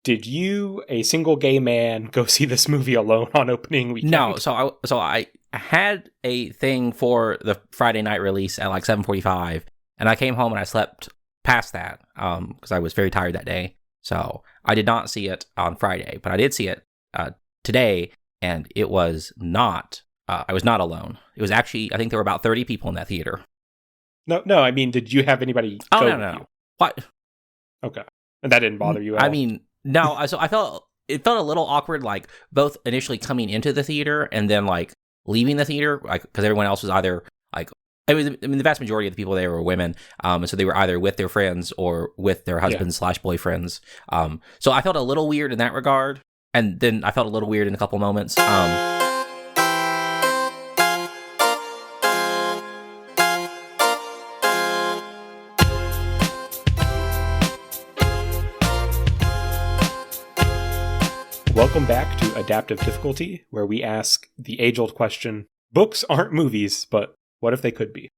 did you, a single gay man, go see this movie alone on opening weekend? No, so I had a thing for the Friday night release at like 7:45, and I came home and I slept past that because I was very tired that day. So I did not see it on Friday, but I did see it today, and it was not. I was not alone. It was actually, I think there were about 30 people in that theater. No. I mean, did you have anybody? No. What? Okay, and that didn't bother you at all? I mean, no. So it felt a little awkward, like both initially coming into the theater and then like leaving the theater, like because everyone else was either like. The vast majority of the people there were women, and so they were either with their friends or with their husbands / boyfriends. So I felt a little weird in that regard, and then I felt a little weird in a couple moments. Welcome back to Adaptive Difficulty, where we ask the age-old question, books aren't movies, but what if they could be?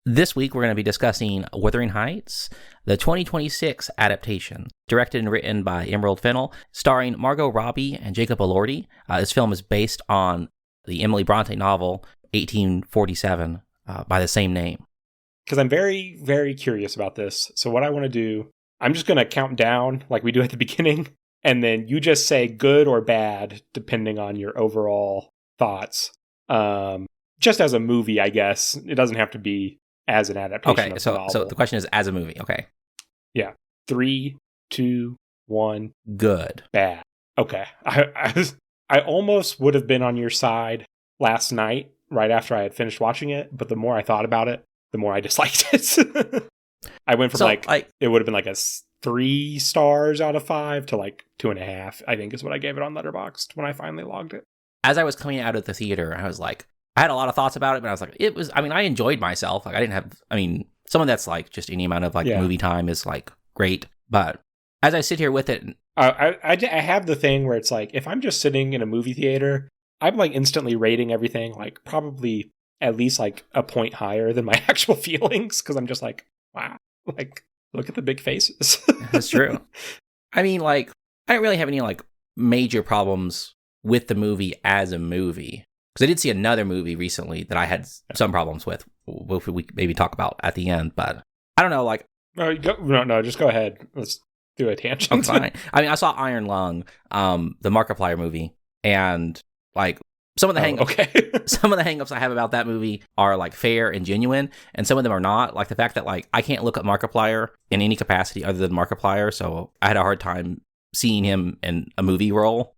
This week, we're going to be discussing Wuthering Heights, the 2026 adaptation, directed and written by Emeral Fennell, starring Margot Robbie and Jacob Elordi. This film is based on the Emily Bronte novel, 1847, by the same name. Because I'm very, very curious about this. So what I want to do, I'm just going to count down like we do at the beginning, and then you just say good or bad, depending on your overall thoughts. Just as a movie, I guess. It doesn't have to be as an adaptation of the novel. So the question is as a movie, okay. Yeah. 3, 2, 1. Good. Bad. Okay. I almost would have been on your side last night, right after I had finished watching it, but the more I thought about it, the more I disliked it. I went from it would have been like a 3 stars out of 5 to like 2.5, I think is what I gave it on Letterboxd when I finally logged it. As I was coming out of the theater, I was like, I had a lot of thoughts about it, but I was like, I enjoyed myself. Like, I didn't have, someone that's like just any amount of like movie time is like great. But as I sit here with it, I have the thing where it's like, if I'm just sitting in a movie theater, I'm like instantly rating everything like probably at least like a point higher than my actual feelings. Cause I'm just like, wow, like look at the big faces. That's true. I don't really have any like major problems with the movie as a movie. Because I did see another movie recently that I had some problems with, which we maybe talk about at the end, but I don't know, like... No, just go ahead. Let's do a tangent. Oh, fine. I saw Iron Lung, the Markiplier movie, and like some of the some of the hangups I have about that movie are like fair and genuine, and some of them are not. Like the fact that like I can't look at Markiplier in any capacity other than Markiplier, so I had a hard time seeing him in a movie role.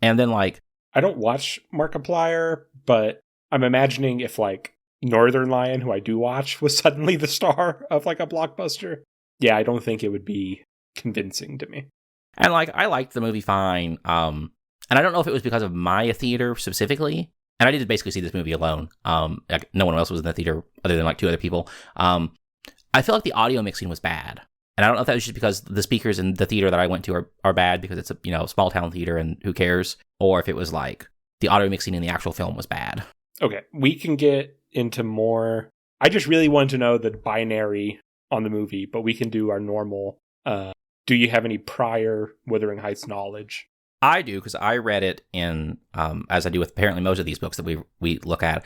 And then like I don't watch Markiplier, but I'm imagining if like Northern Lion, who I do watch, was suddenly the star of like a blockbuster. Yeah, I don't think it would be convincing to me. And like I liked the movie fine. And I don't know if it was because of my theater specifically. And I did basically see this movie alone. Like no one else was in the theater other than like 2 other people. I feel like the audio mixing was bad. And I don't know if that was just because the speakers in the theater that I went to are bad because it's a small town theater and who cares, or if it was like the audio mixing in the actual film was bad. Okay, we can get into more. I just really wanted to know the binary on the movie, but we can do our normal. Do you have any prior Wuthering Heights knowledge? I do, because I read it in, as I do with apparently most of these books that we look at,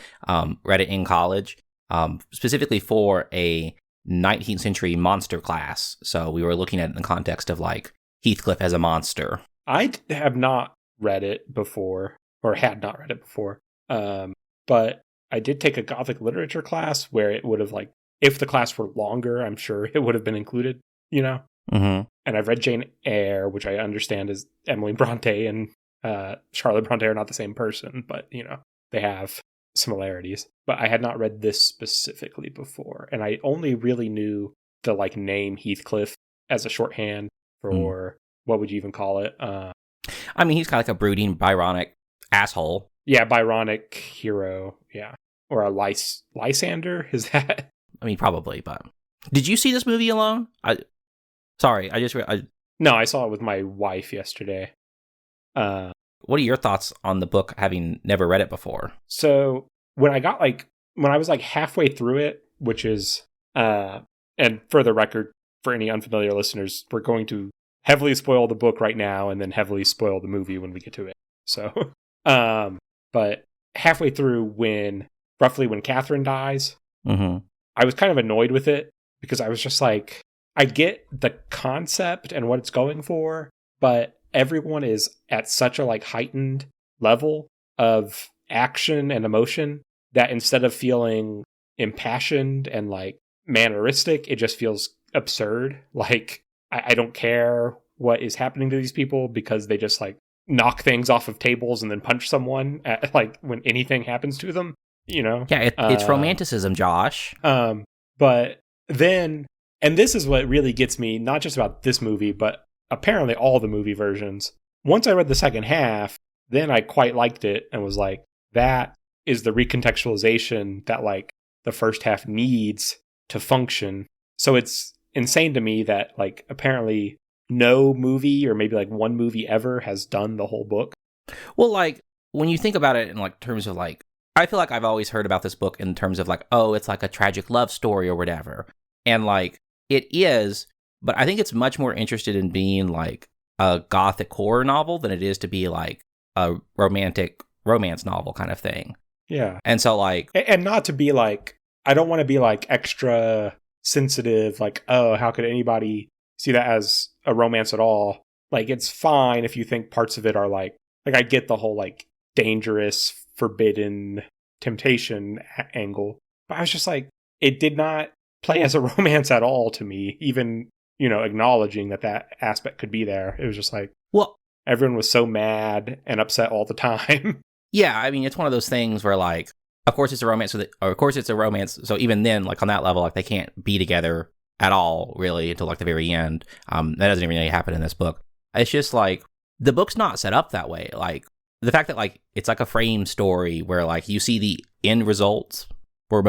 read it in college, specifically for a 19th century monster class. So we were looking at it in the context of like Heathcliff as a monster. I have not read it before, or had not read it before. But I did take a Gothic literature class where it would have like, if the class were longer, I'm sure it would have been included, Mm-hmm. And I've read Jane Eyre, which I understand is Emily Bronte and Charlotte Bronte are not the same person, but they have similarities. But I had not read this specifically before, and I only really knew the like name Heathcliff as a shorthand for what would you even call it? He's kind of like a brooding, Byronic asshole. Yeah, Byronic hero. Yeah, or a Lysander. Is that? Probably. But did you see this movie alone? No, I saw it with my wife yesterday. What are your thoughts on the book, having never read it before? So when I was like halfway through it, which is, and for the record, for any unfamiliar listeners, we're going to heavily spoil the book right now and then heavily spoil the movie when we get to it. So, but halfway through roughly when Catherine dies, I was kind of annoyed with it because I was just like, I get the concept and what it's going for, but everyone is at such a like heightened level of action and emotion that instead of feeling impassioned and like manneristic, it just feels absurd. Like, I don't care what is happening to these people because they just like knock things off of tables and then punch someone at, like when anything happens to them, you know? Yeah, it's romanticism, Josh. But then, and this is what really gets me, not just about this movie, but apparently all the movie versions. Once I read the second half, then I quite liked it and was like, that is the recontextualization that like the first half needs to function. So it's insane to me that like apparently no movie or maybe like one movie ever has done the whole book. Well, like when you think about it in like terms of like, I feel like I've always heard about this book in terms of like, oh, it's like a tragic love story or whatever. And like it is, but I think it's much more interested in being like a gothic horror novel than it is to be like a romantic romance novel kind of thing. Yeah. And so like, and not to be like, I don't want to be like extra sensitive, like, oh, how could anybody see that as a romance at all? Like, it's fine if you think parts of it are like I get the whole like dangerous, forbidden temptation angle, but I was just like, it did not play as a romance at all to me, even, you know, acknowledging that aspect could be there. It was just like, well, everyone was so mad and upset all the time. Yeah, I mean, it's one of those things where like, of course it's a romance, so even then, like on that level, like they can't be together at all, really, until like the very end. That doesn't even really happen in this book. It's just like, the book's not set up that way. Like, the fact that like, it's like a frame story where like, you see the end results, or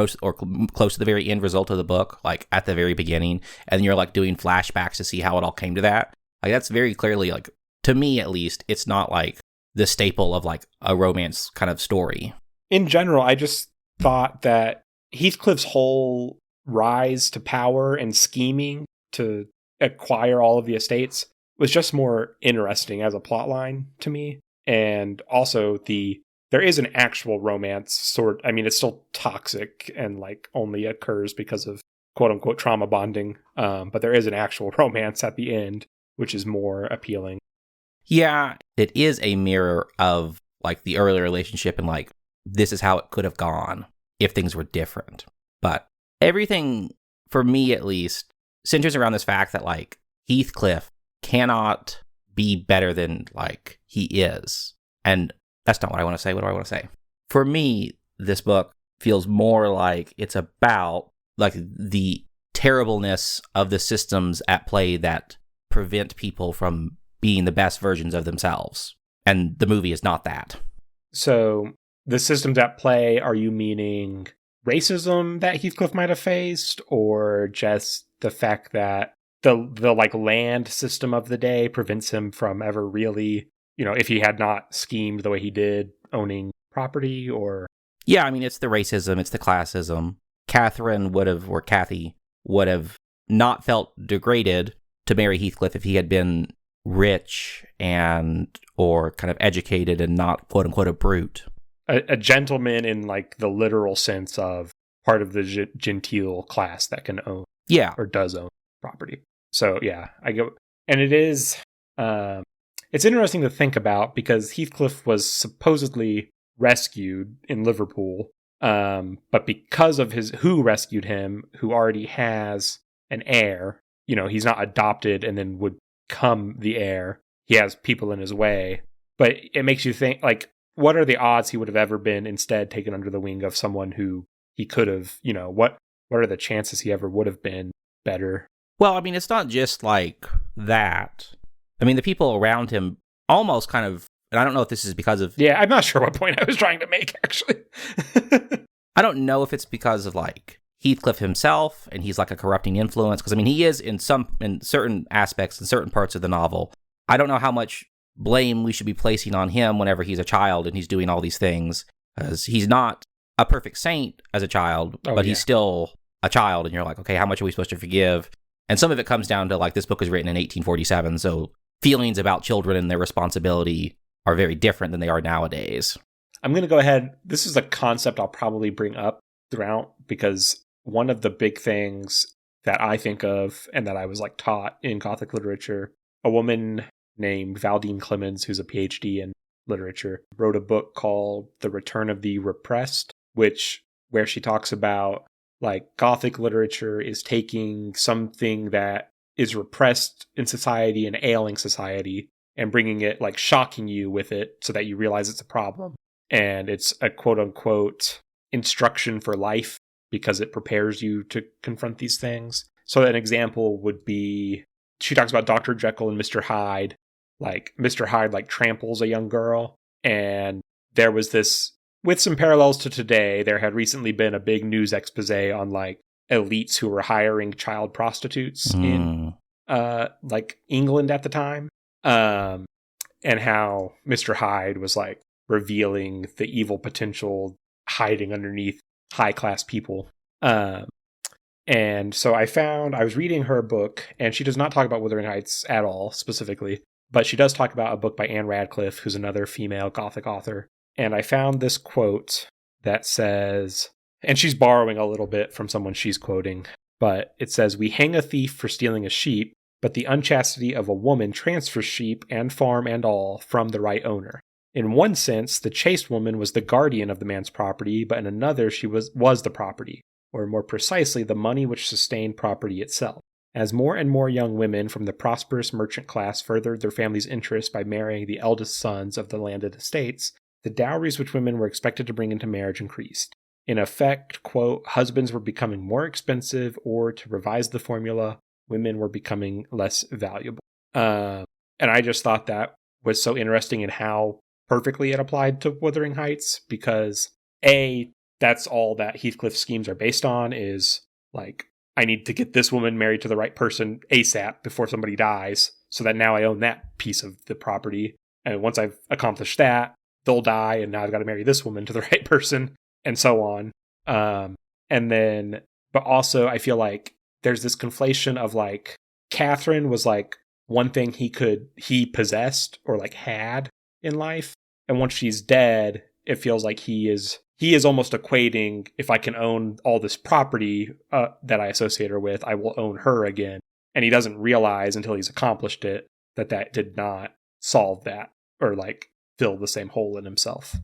close to the very end result of the book, like at the very beginning, and you're like doing flashbacks to see how it all came to that. Like, that's very clearly, like, to me at least, it's not like the staple of like a romance kind of story. In general, I just thought that Heathcliff's whole rise to power and scheming to acquire all of the estates was just more interesting as a plotline to me. And also there is an actual romance I mean, it's still toxic and like only occurs because of quote unquote trauma bonding. But there is an actual romance at the end, which is more appealing. Yeah, it is a mirror of like the earlier relationship and like, this is how it could have gone if things were different. But everything, for me at least, centers around this fact that like Heathcliff cannot be better than like he is. And that's not what I want to say. What do I want to say? For me, this book feels more like it's about like the terribleness of the systems at play that prevent people from being the best versions of themselves. And the movie is not that. So the systems at play, are you meaning racism that Heathcliff might have faced, or just the fact that the like land system of the day prevents him from ever really, you know, if he had not schemed the way he did, owning property? Or yeah, I mean, it's the racism, it's the classism. Kathy would have not felt degraded to marry Heathcliff if he had been rich and or kind of educated and not quote unquote a brute. A gentleman in like the literal sense of part of the genteel class that can own, or does own property. So yeah, I go, and it is, it's interesting to think about because Heathcliff was supposedly rescued in Liverpool, but because of who rescued him, who already has an heir, you know, he's not adopted and then would become the heir. He has people in his way, but it makes you think like, what are the odds he would have ever been instead taken under the wing of someone who he could have, you know, what are the chances he ever would have been better? Well, I mean, it's not just like that. I mean, the people around him almost kind of, and I don't know if this is because of... Yeah, I'm not sure what point I was trying to make, actually. I don't know if it's because of like Heathcliff himself and he's like a corrupting influence, because I mean, he is in certain aspects, in certain parts of the novel. I don't know how much blame we should be placing on him whenever he's a child and he's doing all these things, because he's not a perfect saint as a child, but he's still a child, and you're like, okay, how much are we supposed to forgive And some of it comes down to, like, this book was written in 1847, so feelings about children and their responsibility are very different than they are nowadays. I'm going to go ahead. This is a concept I'll probably bring up throughout, because one of the big things that I think of and that I was like taught in Gothic literature, a woman named Valdine Clemens, who's a PhD in literature, wrote a book called The Return of the Repressed, where she talks about like Gothic literature is taking something that is repressed in society and ailing society and bringing it, like, shocking you with it so that you realize it's a problem. And it's a quote unquote instruction for life because it prepares you to confront these things. So an example would be, she talks about Dr. Jekyll and Mr. Hyde. Like, Mr. Hyde, like, tramples a young girl. And there was this, with some parallels to today, there had recently been a big news expose on, like, elites who were hiring child prostitutes in, like, England at the time. And how Mr. Hyde was, like, revealing the evil potential hiding underneath high-class people. And so I was reading her book, and she does not talk about Wuthering Heights at all, specifically, but she does talk about a book by Anne Radcliffe, who's another female Gothic author. And I found this quote that says, and she's borrowing a little bit from someone she's quoting, but it says, "We hang a thief for stealing a sheep, but the unchastity of a woman transfers sheep and farm and all from the right owner. In one sense, the chaste woman was the guardian of the man's property, but in another she was the property, or more precisely, the money which sustained property itself. As more and more young women from the prosperous merchant class furthered their family's interest by marrying the eldest sons of the landed estates, the dowries which women were expected to bring into marriage increased. In effect, quote, husbands were becoming more expensive, or to revise the formula, women were becoming less valuable." And I just thought that was so interesting in how perfectly it applied to Wuthering Heights, because A, that's all that Heathcliff's schemes are based on, is like, I need to get this woman married to the right person ASAP before somebody dies, so that now I own that piece of the property. And once I've accomplished that, they'll die, and now I've got to marry this woman to the right person, and so on. And then, but also I feel like there's this conflation of, like, Catherine was like one thing he possessed or like had in life. And once she's dead, it feels like he is almost equating, if I can own all this property that I associate her with, I will own her again. And he doesn't realize until he's accomplished it that did not solve that or, like, fill the same hole in himself.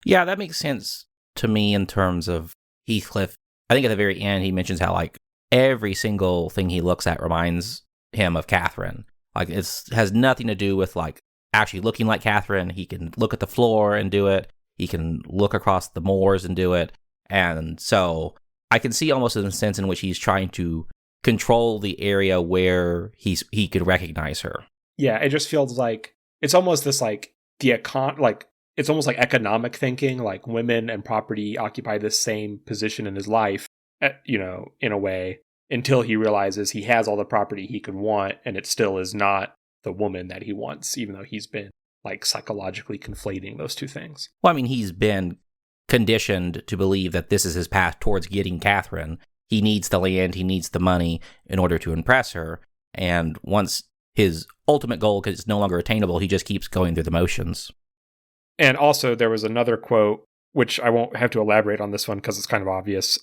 Yeah, that makes sense to me in terms of Heathcliff. I think at the very end he mentions how, like, every single thing he looks at reminds him of Catherine. Like, it has nothing to do with, like, actually looking like Catherine. He can look at the floor and do it. He can look across the moors and do it. And so I can see almost in a sense in which he's trying to control the area where he could recognize her. Yeah, it just feels like it's almost this, like, it's almost like economic thinking, like women and property occupy the same position in his life, you know, in a way, until he realizes he has all the property he could want, and it still is not the woman that he wants, even though he's been, like, psychologically conflating those two things. Well, I mean, he's been conditioned to believe that this is his path towards getting Catherine. He needs the land, he needs the money in order to impress her. And once his ultimate goal is no longer attainable, he just keeps going through the motions. And also, there was another quote, which I won't have to elaborate on this one because it's kind of obvious,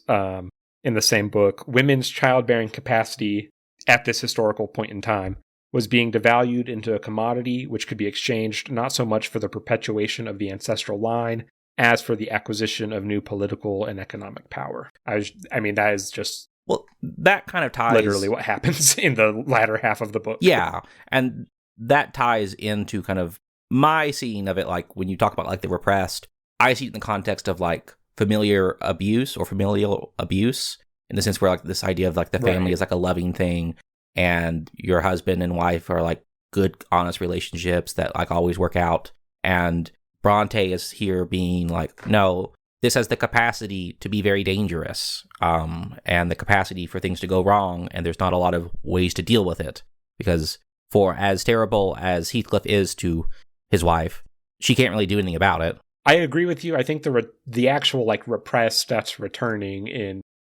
in the same book. Women's childbearing capacity at this historical point in time was being devalued into a commodity which could be exchanged not so much for the perpetuation of the ancestral line as for the acquisition of new political and economic power. I mean, that is just... Well, that kind of ties... literally what happens in the latter half of the book. Yeah, and that ties into kind of my seeing of it, like, when you talk about, like, the repressed, I see it in the context of, like, familiar abuse or familial abuse, in the sense where, like, this idea of, like, the family Right. is, like, a loving thing, and your husband and wife are, like, good, honest relationships that, like, always work out. And Bronte is here being like, no, this has the capacity to be very dangerous, and the capacity for things to go wrong, and there's not a lot of ways to deal with it. Because for as terrible as Heathcliff is to his wife, she can't really do anything about it. I agree with you. I think the actual, like, repressed that's returning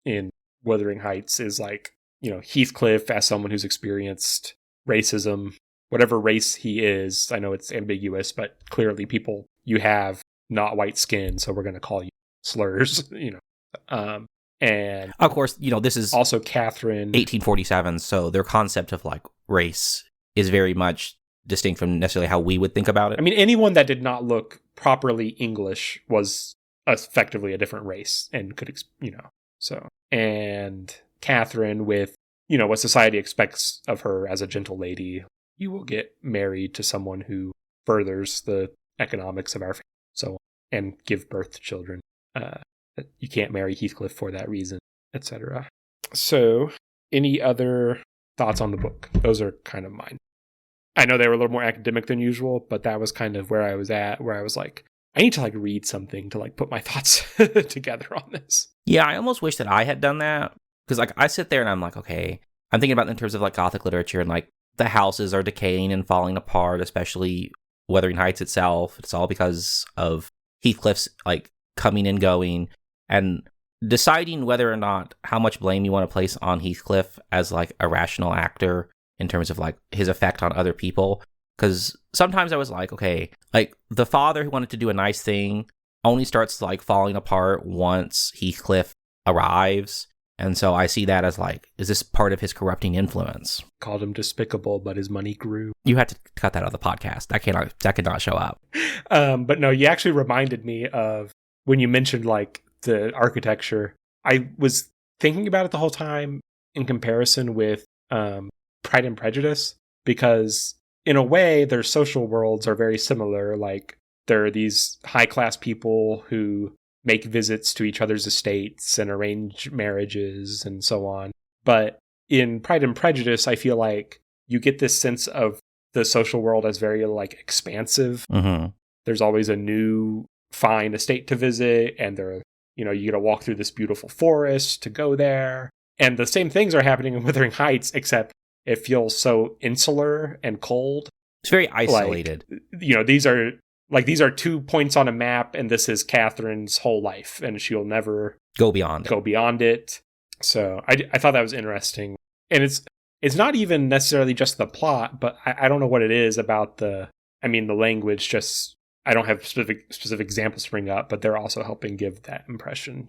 in Wuthering Heights is, like, Heathcliff as someone who's experienced racism, whatever race he is. I know it's ambiguous, but clearly you have not white skin, so we're going to call you slurs, and of course, this is also Catherine 1847, so their concept of like race is very much distinct from necessarily how we would think about it. I mean, anyone that did not look properly English was effectively a different race and could, and Catherine with, what society expects of her as a gentle lady. You will get married to someone who furthers the economics of our family, and give birth to children. You can't marry Heathcliff for that reason, etc. So, any other thoughts on the book? Those are kind of mine. I know they were a little more academic than usual, but that was kind of where I was at, where I was like, I need to like read something to like put my thoughts together on this. Yeah, I almost wish that I had done that, because like I sit there and I'm like, okay, I'm thinking about it in terms of like Gothic literature, and like the houses are decaying and falling apart, especially Wuthering Heights itself. It's all because of Heathcliff's like coming and going, and deciding whether or not how much blame you want to place on Heathcliff as like a rational actor in terms of like his effect on other people. Because sometimes I was like, okay, like the father who wanted to do a nice thing only starts like falling apart once Heathcliff arrives. And so I see that as like, is this part of his corrupting influence? Called him despicable, but his money grew. You had to cut that out of the podcast. That cannot show up. But no, you actually reminded me of when you mentioned like the architecture. I was thinking about it the whole time in comparison with Pride and Prejudice, because in a way their social worlds are very similar. Like there are these high class people who make visits to each other's estates and arrange marriages and so on. But in Pride and Prejudice, I feel like you get this sense of the social world as very like expansive. Mm-hmm. There's always a new fine estate to visit, and you get to walk through this beautiful forest to go there. And the same things are happening in Wuthering Heights, except it feels so insular and cold. It's very isolated. Like, these are 2 points on a map, and this is Catherine's whole life, and she'll never go beyond it. So I thought that was interesting. And it's not even necessarily just the plot, but I don't know what it is about the language. Just, I don't have specific examples to bring up, but they're also helping give that impression,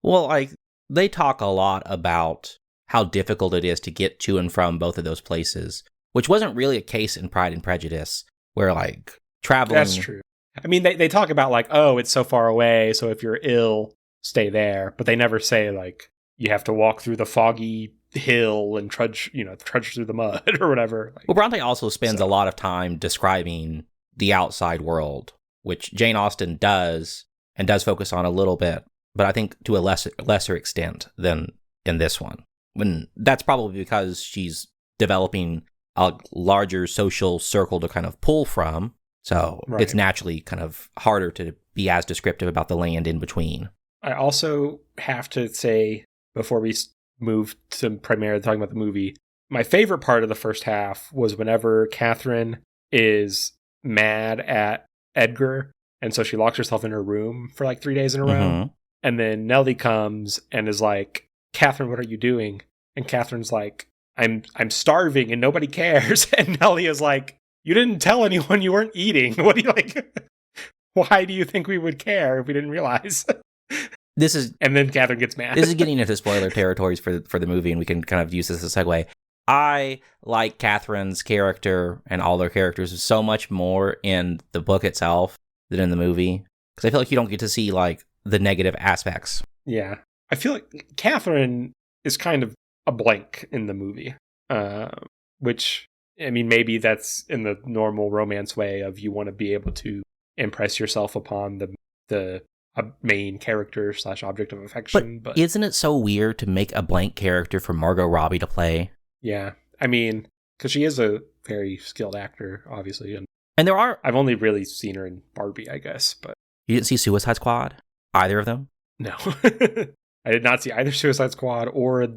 Well, like, they talk a lot about how difficult it is to get to and from both of those places, which wasn't really a case in Pride and Prejudice, where, like, traveling... That's true. I mean, they talk about, like, oh, it's so far away, so if you're ill, stay there. But they never say, like, you have to walk through the foggy hill and trudge through the mud or whatever. Like, well, Bronte also spends a lot of time describing the outside world, which Jane Austen does, and does focus on a little bit, but I think to a lesser extent than in this one. When that's probably because she's developing a larger social circle to kind of pull from, so right. It's naturally kind of harder to be as descriptive about the land in between. I also have to say, before we move to primarily talking about the movie, my favorite part of the first half was whenever Catherine is mad at Edgar, and so she locks herself in her room for like 3 days in a row. Mm-hmm. And then Nellie comes and is like, Catherine, what are you doing? And Catherine's like, I'm starving and nobody cares. And Nellie is like, you didn't tell anyone you weren't eating. What do you like? Why do you think we would care if we didn't realize? And then Catherine gets mad. This is getting into spoiler territories for the movie, and we can kind of use this as a segue. I like Catherine's character and all their characters so much more in the book itself than in the movie, because I feel like you don't get to see like the negative aspects. Yeah, I feel like Catherine is kind of a blank in the movie, which, I mean, maybe that's in the normal romance way of you want to be able to impress yourself upon the main character / object of affection. But isn't it so weird to make a blank character for Margot Robbie to play? Yeah, I mean, because she is a very skilled actor, obviously, and there are. I've only really seen her in Barbie, I guess, but you didn't see Suicide Squad, either of them? No, I did not see either Suicide Squad or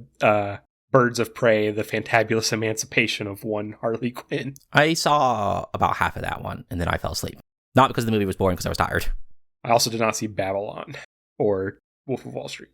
Birds of Prey: The Fantabulous Emancipation of One Harley Quinn. I saw about half of that one, and then I fell asleep. Not because the movie was boring, because I was tired. I also did not see Babylon or Wolf of Wall Street.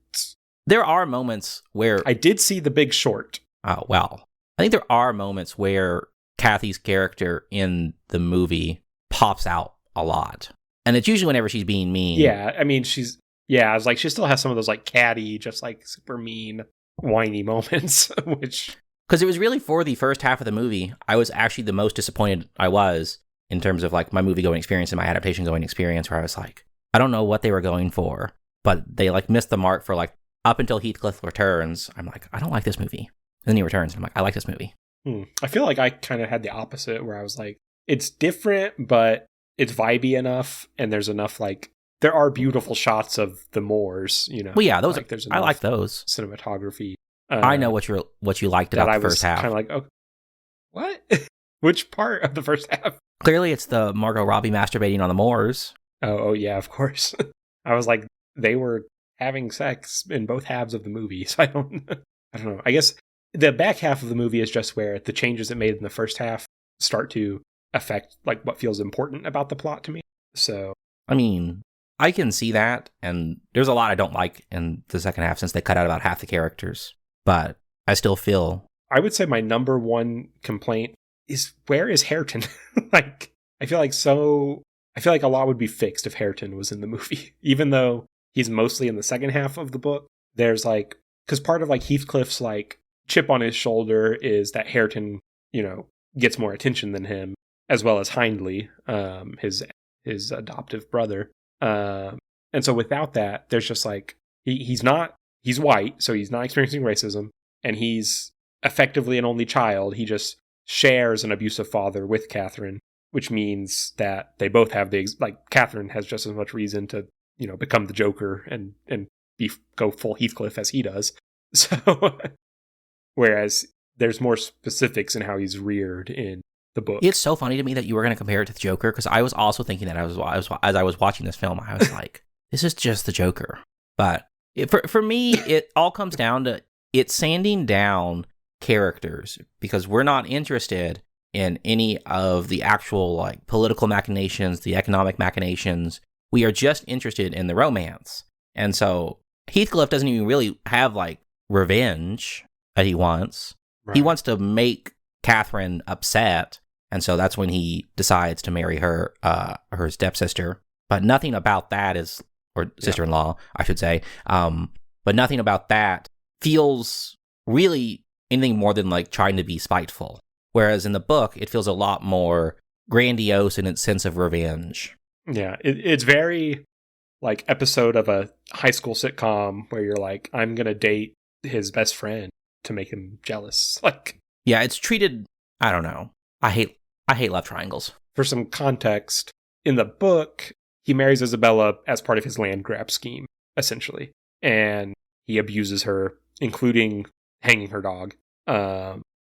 There are moments where... I did see The Big Short. well. I think there are moments where Kathy's character in the movie pops out a lot. And it's usually whenever she's being mean. Yeah, I mean, I was like, she still has some of those like catty, just like super mean, whiny moments, which... Because it was really for the first half of the movie, I was actually the most disappointed I was in terms of like my movie going experience and my adaptation going experience, where I was like, I don't know what they were going for, but they like missed the mark for like up until Heathcliff returns. I'm like, I don't like this movie. And then he returns and I'm like, I like this movie. I feel like I kind of had the opposite, where I was like, it's different, but it's vibey enough, and there's enough like, there are beautiful shots of the moors, you know. Well, yeah, those like, I like those cinematography. I know what you liked about the first half. Kind of like, oh, what? Which part of the first half? Clearly, it's the Margot Robbie masturbating on the moors. Oh yeah, of course. I was like, they were having sex in both halves of the movie, so I don't know. I guess the back half of the movie is just where the changes it made in the first half start to affect like what feels important about the plot to me. So, I mean, I can see that, and there's a lot I don't like in the second half since they cut out about half the characters. But I still feel... I would say my number one complaint is, where is Hareton? Like, I feel like a lot would be fixed if Hareton was in the movie. Even though he's mostly in the second half of the book, there's like... Because part of like Heathcliff's like chip on his shoulder is that Hareton, you know, gets more attention than him, as well as Hindley, his adoptive brother. And so without that, there's just like, he's white, so he's not experiencing racism, and he's effectively an only child. He just shares an abusive father with Catherine, which means that they both have Catherine has just as much reason to, you know, become the Joker and go full Heathcliff as he does. So, whereas there's more specifics in how he's reared in the book. It's so funny to me that you were going to compare it to the Joker, because I was also thinking that as I was watching this film, I was like, this is just the Joker. But for me, it all comes down to it's sanding down characters, because we're not interested in any of the actual like political machinations, the economic machinations. We are just interested in the romance. And so Heathcliff doesn't even really have like revenge that he wants. Right. He wants to make Catherine upset. And so that's when he decides to marry her stepsister. But nothing about that is, or sister-in-law, I should say. But nothing about that feels really anything more than like trying to be spiteful. Whereas in the book, it feels a lot more grandiose in its sense of revenge. Yeah, it's very like episode of a high school sitcom where you're like, I'm going to date his best friend to make him jealous. Like, yeah, it's treated, I don't know. I hate love triangles. For some context, in the book, he marries Isabella as part of his land grab scheme, essentially. And he abuses her, including hanging her dog.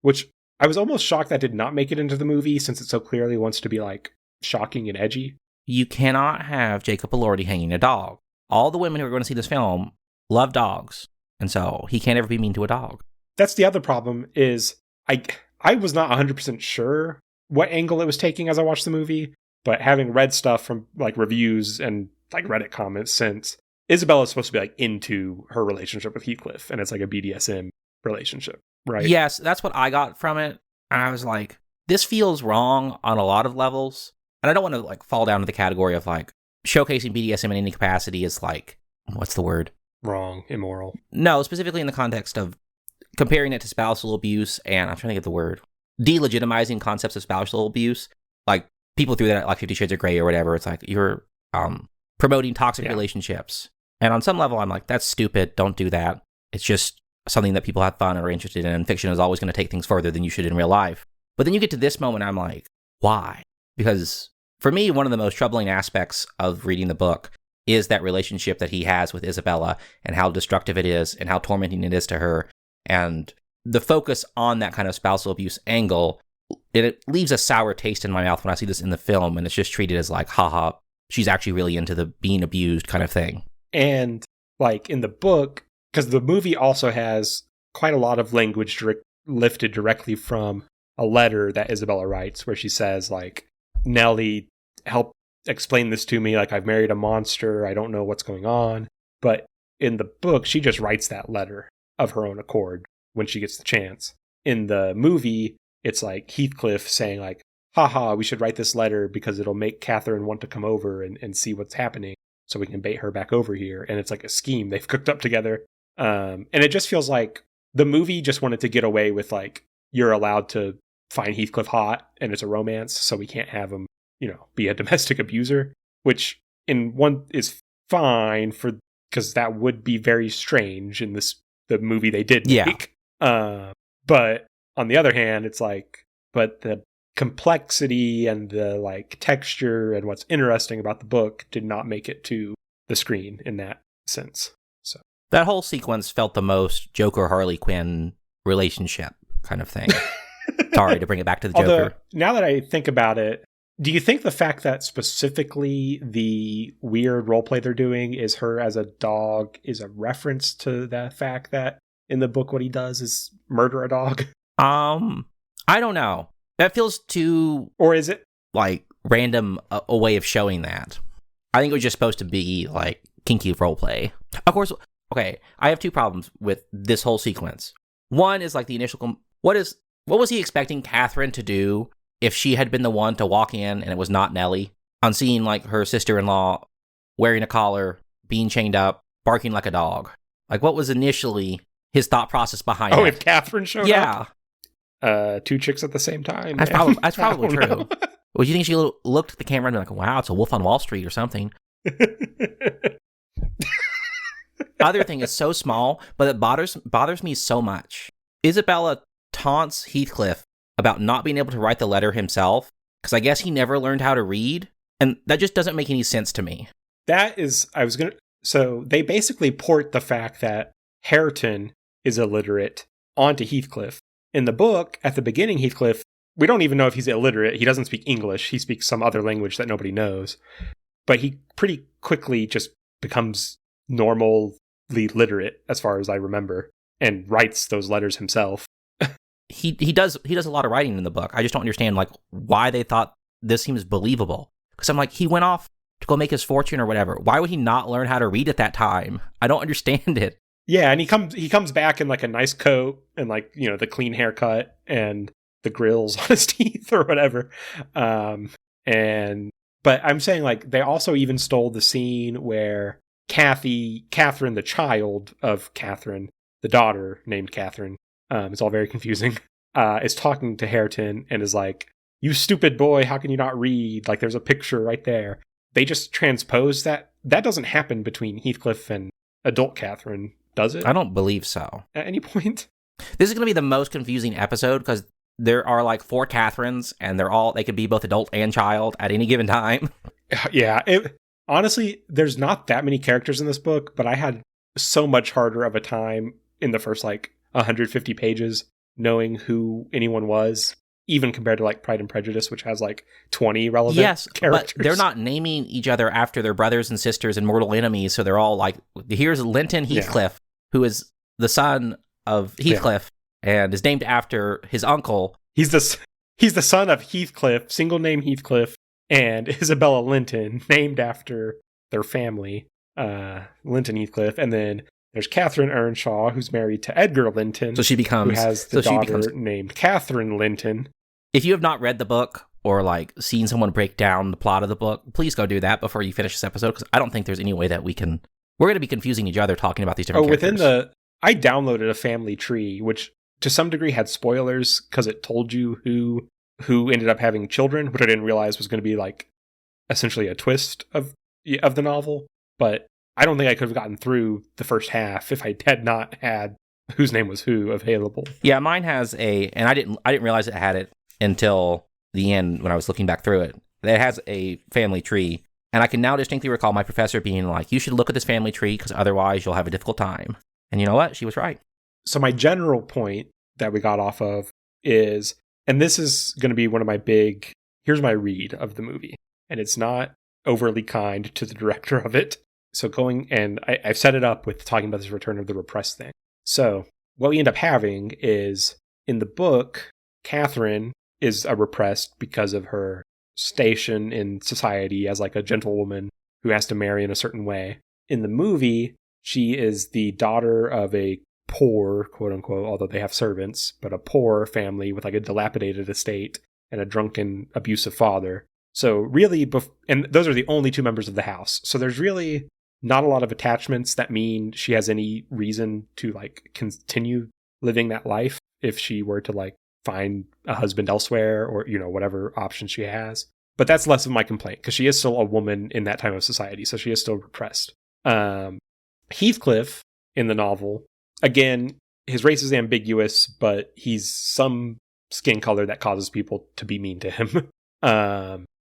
Which I was almost shocked that did not make it into the movie, since it so clearly wants to be like shocking and edgy. You cannot have Jacob Elordi hanging a dog. All the women who are going to see this film love dogs. And so he can't ever be mean to a dog. That's the other problem is I was not 100% sure what angle it was taking as I watched the movie, but having read stuff from like reviews and like Reddit comments since, Isabella's supposed to be like into her relationship with Heathcliff, and it's like a BDSM relationship, right? Yes, that's what I got from it. And I was like, this feels wrong on a lot of levels. And I don't want to like fall down to the category of like showcasing BDSM in any capacity is like, what's the word? Wrong, immoral. No, specifically in the context of comparing it to spousal abuse, and I'm trying to get the word, delegitimizing concepts of spousal abuse. Like people threw that at like 50 Shades of Grey or whatever. It's like you're promoting toxic relationships. And on some level, I'm like, that's stupid. Don't do that. It's just something that people have fun and are interested in. And fiction is always going to take things further than you should in real life. But then you get to this moment, I'm like, why? Because for me, one of the most troubling aspects of reading the book is that relationship that he has with Isabella and how destructive it is and how tormenting it is to her. And the focus on that kind of spousal abuse angle, it leaves a sour taste in my mouth when I see this in the film. And it's just treated as like, haha, she's actually really into the being abused kind of thing. And like in the book, because the movie also has quite a lot of language lifted directly from a letter that Isabella writes where she says like, Nellie, help explain this to me. Like, I've married a monster. I don't know what's going on. But in the book, she just writes that letter of her own accord when she gets the chance. In the movie, it's like Heathcliff saying like, haha, we should write this letter because it'll make Catherine want to come over and see what's happening so we can bait her back over here. And it's like a scheme they've cooked up together. And it just feels like the movie just wanted to get away with like, you're allowed to find Heathcliff hot and it's a romance, so we can't have him, be a domestic abuser, which in one is fine because that would be very strange in the movie they did make. But on the other hand, it's like, but the complexity and the like texture and what's interesting about the book did not make it to the screen in that sense. So that whole sequence felt the most Joker Harley Quinn relationship kind of thing. Sorry to bring it back to the Joker. Although, now that I think about it, do you think the fact that specifically the weird roleplay they're doing is her as a dog is a reference to the fact that in the book what he does is murder a dog? I don't know. That feels too... Or is it? Like, random a way of showing that. I think it was just supposed to be, like, kinky roleplay. Of course, okay, I have two problems with this whole sequence. One is, like, the initial... What was he expecting Catherine to do if she had been the one to walk in and it was not Nellie? On seeing, like, her sister-in-law wearing a collar, being chained up, barking like a dog. Like, what was initially his thought process behind it? Oh, if Catherine showed up? Yeah. Two chicks at the same time. That's probably true. Well, do you think she looked at the camera and be like, wow, it's a Wolf on Wall Street or something? Other thing is so small, but it bothers me so much. Isabella taunts Heathcliff about not being able to write the letter himself, because I guess he never learned how to read, and that just doesn't make any sense to me. So they basically port the fact that Hareton is illiterate onto Heathcliff. In the book, at the beginning, Heathcliff, we don't even know if he's illiterate. He doesn't speak English. He speaks some other language that nobody knows. But he pretty quickly just becomes normally literate, as far as I remember, and writes those letters himself. He does a lot of writing in the book. I just don't understand like why they thought this seems believable. Because I'm like, he went off to go make his fortune or whatever. Why would he not learn how to read at that time? I don't understand it. Yeah, and he comes back in like a nice coat and like, the clean haircut and the grills on his teeth or whatever. But I'm saying like they also even stole the scene where Catherine, the child of Catherine, the daughter named Catherine, it's all very confusing, is talking to Hareton and is like, you stupid boy, how can you not read? Like there's a picture right there. They just transpose that. That doesn't happen between Heathcliff and adult Catherine. Does it? I don't believe so. At any point? This is going to be the most confusing episode because there are like 4 Catherines and they could be both adult and child at any given time. Yeah. Honestly, there's not that many characters in this book, but I had so much harder of a time in the first like 150 pages knowing who anyone was, even compared to like Pride and Prejudice, which has like 20 relevant characters. But they're not naming each other after their brothers and sisters and mortal enemies, so they're all like, here's Linton Heathcliff, who is the son of Heathcliff and is named after his uncle. He's the son of Heathcliff, single name Heathcliff, and Isabella Linton, named after their family, Linton Heathcliff. And then there's Catherine Earnshaw, who's married to Edgar Linton, who has the daughter named Catherine Linton. If you have not read the book or like seen someone break down the plot of the book, please go do that before you finish this episode, because I don't think there's any way that we're going to be confusing each other talking about these different characters. I downloaded a family tree, which to some degree had spoilers because it told you who ended up having children, which I didn't realize was going to be like essentially a twist of the novel. But I don't think I could have gotten through the first half if I had not had whose name was who available. Yeah, mine has and I didn't realize it had it until the end when I was looking back through it. It has a family tree. And I can now distinctly recall my professor being like, you should look at this family tree because otherwise you'll have a difficult time. And you know what? She was right. So my general point that we got off of is, and this is going to be one of my here's my read of the movie. And it's not overly kind to the director of it. So I've set it up with talking about this Return of the Repressed thing. So what we end up having is, in the book, Catherine is a repressed because of her station in society as like a gentlewoman who has to marry in a certain way. In the movie, she is the daughter of a poor, quote unquote, although they have servants, but a poor family with like a dilapidated estate and a drunken, abusive father. So really, and those are the only two members of the house. So there's really not a lot of attachments that mean she has any reason to like continue living that life if she were to like find a husband elsewhere or, you know, whatever option she has. But that's less of my complaint because she is still a woman in that time of society. So she is still repressed. Heathcliff in the novel, again, his race is ambiguous, but he's some skin color that causes people to be mean to him.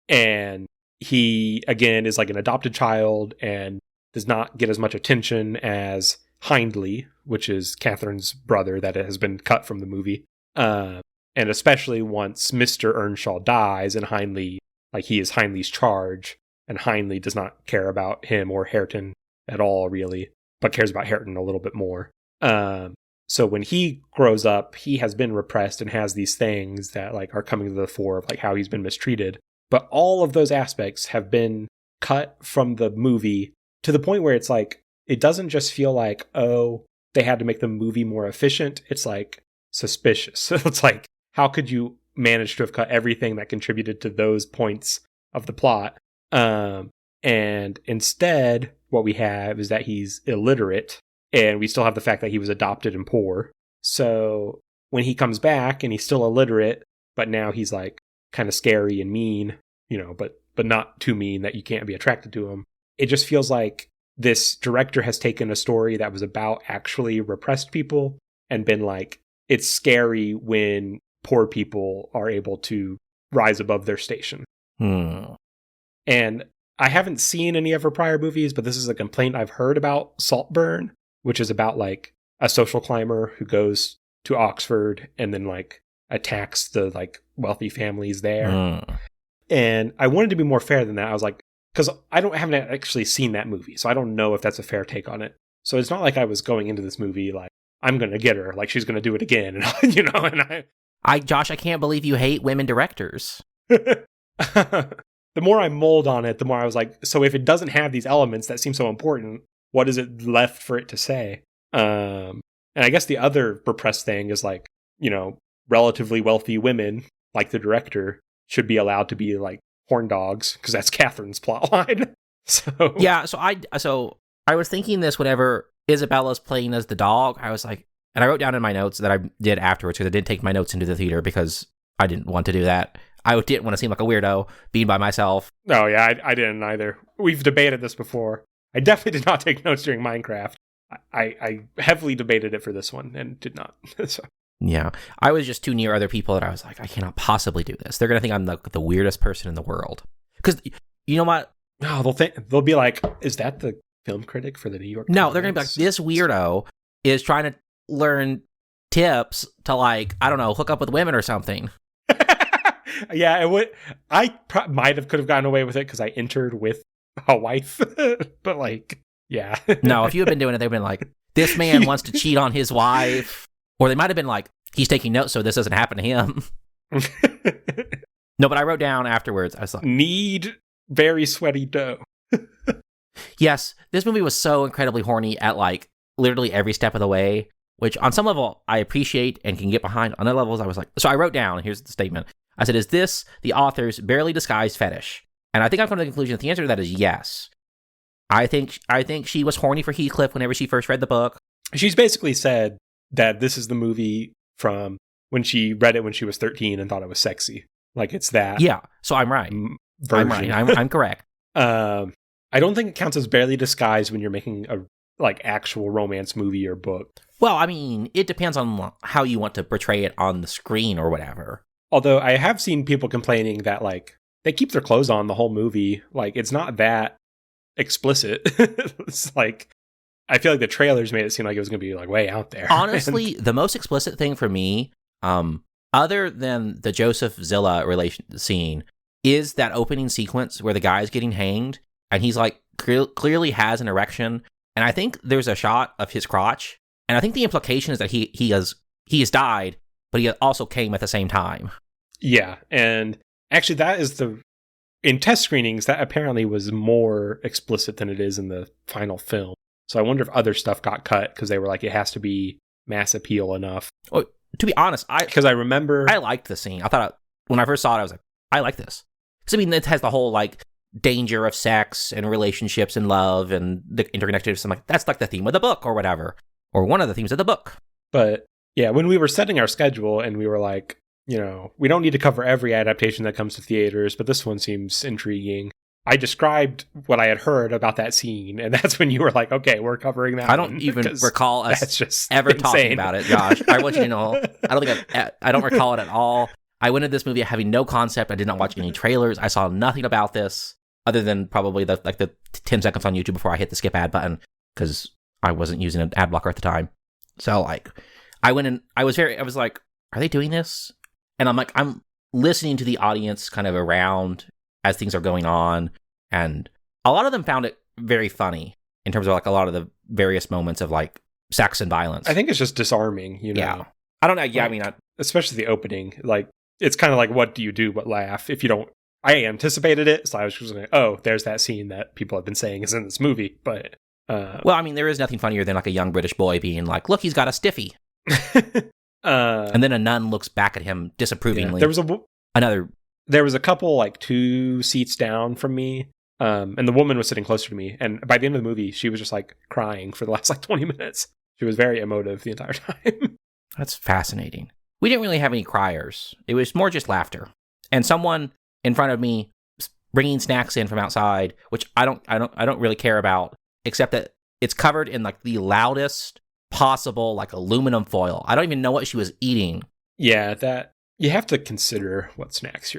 And he, again, is like an adopted child and does not get as much attention as Hindley, which is Catherine's brother that has been cut from the movie. And especially once Mr. Earnshaw dies and Hindley, like he is Hindley's charge, and Hindley does not care about him or Hareton at all, really, but cares about Hareton a little bit more. So when he grows up, he has been repressed and has these things that like are coming to the fore of like how he's been mistreated. But all of those aspects have been cut from the movie to the point where it's like, it doesn't just feel like, oh, they had to make the movie more efficient. It's like suspicious. So it's like, how could you manage to have cut everything that contributed to those points of the plot? And instead, what we have is that he's illiterate, and we still have the fact that he was adopted and poor. So when he comes back and he's still illiterate, but now he's like kind of scary and mean, you know, but not too mean that you can't be attracted to him. It just feels like this director has taken a story that was about actually repressed people and been like, it's scary when poor people are able to rise above their station. And I haven't seen any of her prior movies, but this is a complaint I've heard about Saltburn, which is about like a social climber who goes to Oxford and then like attacks the like wealthy families there. And I wanted to be more fair than that. I was like, because haven't actually seen that movie, so I don't know if that's a fair take on it. So it's not like I was going into this movie like, I'm going to get her, like she's going to do it again, and you know. And Josh, I can't believe you hate women directors. The more I mulled on it, the more I was like, so if it doesn't have these elements that seem so important, what is it left for it to say? And I guess the other repressed thing is like, you know, relatively wealthy women, like the director, should be allowed to be like horn dogs, because that's Catherine's plotline. So yeah, so I was thinking this whenever Isabella's playing as the dog. I was like, and I wrote down in my notes that I did afterwards, because I did take my notes into the theater because I didn't want to do that. I didn't want to seem like a weirdo being by myself. Oh yeah, I didn't either. We've debated this before. I definitely did not take notes during Minecraft. I heavily debated it for this one and did not. So. Yeah, I was just too near other people that I was like, I cannot possibly do this. They're going to think I'm the weirdest person in the world. Because you know what? No, they'll be like, is that the film critic for the New York Times? No, they're going to be like, this weirdo is trying to learn tips to like, I don't know, hook up with women or something. Yeah, it would. Could have gotten away with it because I entered with a wife, but like, yeah. No, if you had been doing it, they'd been like, this man wants to cheat on his wife, or they might have been like, he's taking notes so this doesn't happen to him. No, but I wrote down afterwards. I was like, need very sweaty dough. Yes, this movie was so incredibly horny at like literally every step of the way, which on some level I appreciate and can get behind. On other levels, I was like, so I wrote down, here's the statement. I said, is this the author's barely disguised fetish? And I think I've come to the conclusion that the answer to that is yes. I think she was horny for Heathcliff whenever she first read the book. She's basically said that this is the movie from when she read it when she was 13 and thought it was sexy. Like it's that. Yeah, so I'm right. Version. I'm right. I'm correct. I don't think it counts as barely disguised when you're making a like actual romance movie or book. Well, I mean, it depends on how you want to portray it on the screen or whatever. Although I have seen people complaining that like they keep their clothes on the whole movie. Like it's not that explicit. It's like I feel like the trailers made it seem like it was going to be like way out there. Honestly, the most explicit thing for me, other than the Joseph Zilla relation scene, is that opening sequence where the guy's getting hanged and he's like clearly has an erection, and I think there's a shot of his crotch, and I think the implication is that he has died, but he also came at the same time. Yeah, and actually that is in test screenings, that apparently was more explicit than it is in the final film. So I wonder if other stuff got cut because they were like, it has to be mass appeal enough. Well, to be honest, because I remember I liked the scene. I thought when I first saw it, I was like, I like this. Because I mean, it has the whole like danger of sex and relationships and love and the interconnectedness. I'm like, that's like the theme of the book or whatever, or one of the themes of the book. But yeah, when we were setting our schedule and we were like, we don't need to cover every adaptation that comes to theaters, but this one seems intriguing. I described what I had heard about that scene, and that's when you were like, okay, we're covering that. I don't even recall us just ever insane. Talking about it, Josh. I want you to know, I don't recall it at all. I went into this movie having no concept. I did not watch any trailers. I saw nothing about this other than probably the 10 seconds on YouTube before I hit the skip ad button because I wasn't using an ad blocker at the time. So like, I went in, I was like, are they doing this? And I'm listening to the audience kind of around as things are going on. And a lot of them found it very funny in terms of like a lot of the various moments of like sex and violence. I think it's just disarming, Yeah. I don't know. Yeah. Like, especially the opening, like, it's kind of like, what do you do but laugh? If you don't, I anticipated it. So I was just like, oh, there's that scene that people have been saying is in this movie. But, well, I mean, there is nothing funnier than like a young British boy being like, look, he's got a stiffy. And then a nun looks back at him disapprovingly. Yeah, there was a couple like 2 seats down from me. And the woman was sitting closer to me. And by the end of the movie, she was just like crying for the last like 20 minutes. She was very emotive the entire time. That's fascinating. We didn't really have any criers. It was more just laughter. And someone in front of me bringing snacks in from outside, which I don't really care about, except that it's covered in like the loudest possible like aluminum foil. I don't even know what she was eating. Yeah, that you have to consider what snacks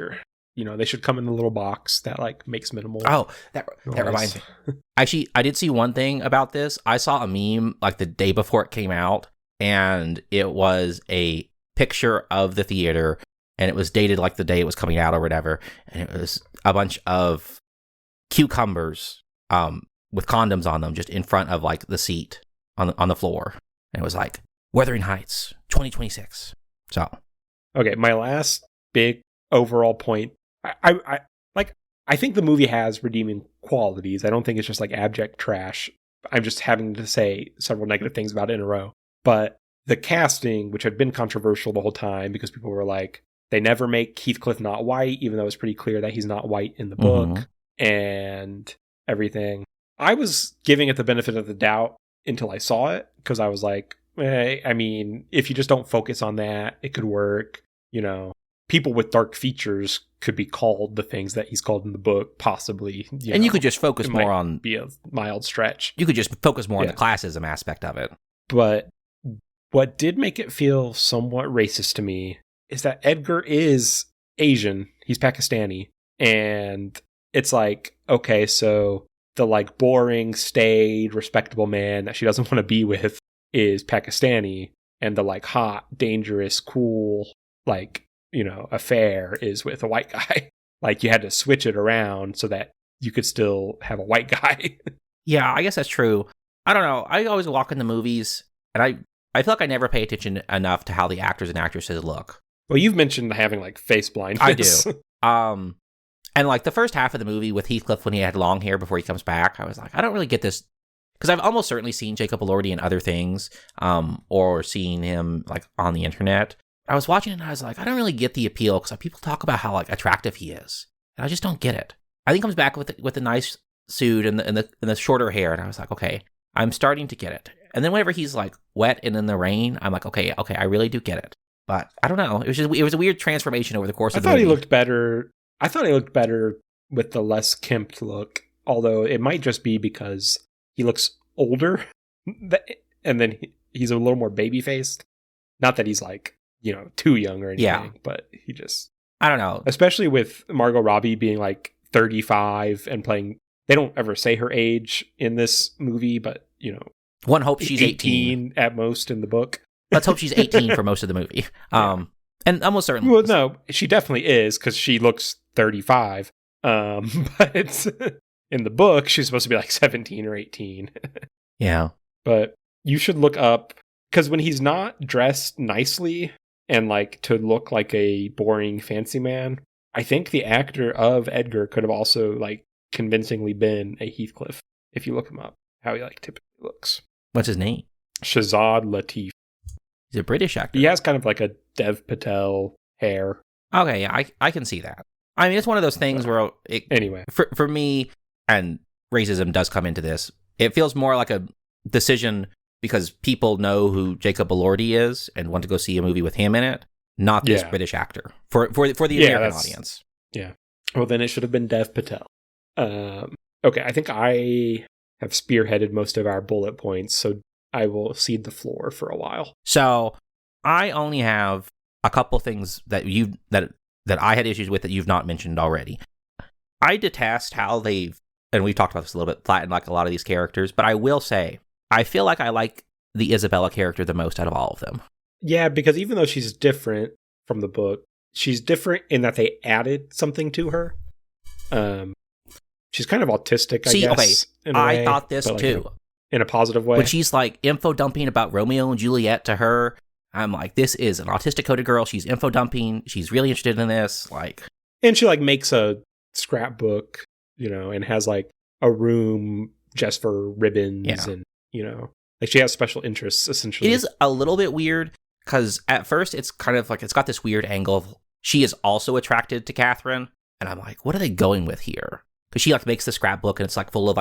they should come in a little box that like makes minimal. Oh, that reminds me. Actually, I did see one thing about this. I saw a meme like the day before it came out, and it was a picture of the theater, and it was dated like the day it was coming out or whatever, and it was a bunch of cucumbers with condoms on them just in front of like the seat on the floor, and it was like Wuthering Heights 2026. So okay, my last big overall point, I think the movie has redeeming qualities. I don't think it's just like abject trash. I'm just having to say several negative things about it in a row. But the casting, which had been controversial the whole time because people were like, they never make Heathcliff not white, even though it's pretty clear that he's not white in the book and everything. I was giving it the benefit of the doubt until I saw it because I was like, I mean, if you just don't focus on that, it could work. People with dark features could be called the things that he's called in the book, possibly. You could just focus more on... be a mild stretch. You could just focus more on the classism aspect of it. But what did make it feel somewhat racist to me is that Edgar is Asian. He's Pakistani. And it's like, okay, so the like boring, staid, respectable man that she doesn't want to be with is Pakistani. And the like hot, dangerous, cool, like... affair is with a white guy. Like you had to switch it around so that you could still have a white guy. Yeah, I guess that's true. I don't know. I always walk in the movies and I feel like I never pay attention enough to how the actors and actresses look. Well, you've mentioned having like face blindness. I do. And like the first half of the movie with Heathcliff when he had long hair before he comes back, I was like, I don't really get this. Because I've almost certainly seen Jacob Elordi in other things, or seen him like on the internet. I was watching it and I was like, I don't really get the appeal because people talk about how like attractive he is. And I just don't get it. I think he comes back with a nice suit and the shorter hair. And I was like, okay, I'm starting to get it. And then whenever he's like wet and in the rain, I'm like, okay, I really do get it. But I don't know. It was a weird transformation over the course of the movie. He looked better. I thought he looked better with the less kempt look. Although it might just be because he looks older. And then he's a little more baby-faced. Not that he's like, too young or anything, but he just... I don't know. Especially with Margot Robbie being like 35 and playing... They don't ever say her age in this movie, but, one hopes she's 18 at most in the book. Let's hope she's 18 for most of the movie. And almost certainly... Well, no, she definitely is, because she looks 35. But in the book, she's supposed to be like 17 or 18. Yeah. But you should look up... Because when he's not dressed nicely... and like to look like a boring fancy man, I think the actor of Edgar could have also like convincingly been a Heathcliff if you look him up, how he like typically looks. What's his name? Shazad Latif. He's a British actor. He has kind of like a Dev Patel hair. Okay, yeah, I can see that. I mean, it's one of those things where anyway, for me, and racism does come into this. It feels more like a decision because people know who Jacob Elordi is and want to go see a movie with him in it, not this British actor for the American audience. Yeah. Well, then it should have been Dev Patel. Okay, I think I have spearheaded most of our bullet points, so I will cede the floor for a while. So I only have a couple things that I had issues with that you've not mentioned already. I detest how they've, and we've talked about this a little bit, flattened like a lot of these characters, but I will say, I feel like I like the Isabella character the most out of all of them. Yeah, because even though she's different from the book, she's different in that they added something to her. She's kind of autistic, I guess. Okay, I thought this too. In a positive way. When she's like info dumping about Romeo and Juliet to her, I'm like, this is an autistic coded girl. She's info dumping. She's really interested in this. And she makes a scrapbook, and has like a room just for ribbons and, she has special interests essentially. It is a little bit weird because at first it's kind of it's got this weird angle of she is also attracted to Catherine. And I'm like, what are they going with here? Because she makes the scrapbook and it's full of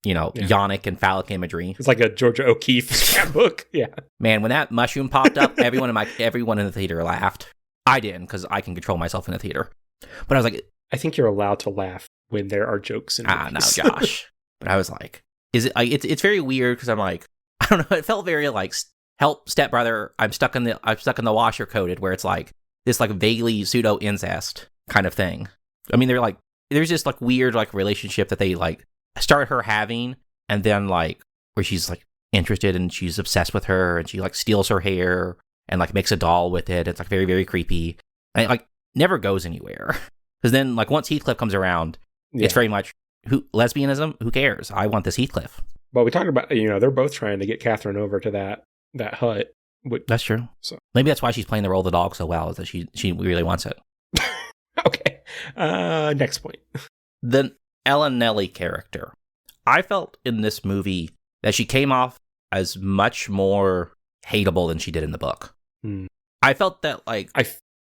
yonic and phallic imagery. It's like a Georgia O'Keeffe scrapbook. Yeah. Man, when that mushroom popped up, everyone in the theater laughed. I didn't because I can control myself in the theater. But I was like, I think you're allowed to laugh when there are jokes in movies. No, Josh. But I was like, is it? It's very weird because I'm like, I don't know. It felt very help stepbrother. I'm stuck in the washer coded where it's this vaguely pseudo incest kind of thing. I mean, there's this weird relationship that they start her having, and then where she's interested and she's obsessed with her, and she steals her hair and makes a doll with it. It's very, very creepy, and it never goes anywhere. Because then once Heathcliff comes around, it's very much lesbianism. Who cares? I want this Heathcliff. Well, we talked about they're both trying to get Catherine over to that hut. That's true. So maybe that's why she's playing the role of the dog so well, is that she really wants it. Okay. Next point. The Ellen Nelly character. I felt in this movie that she came off as much more hateable than she did in the book. I felt that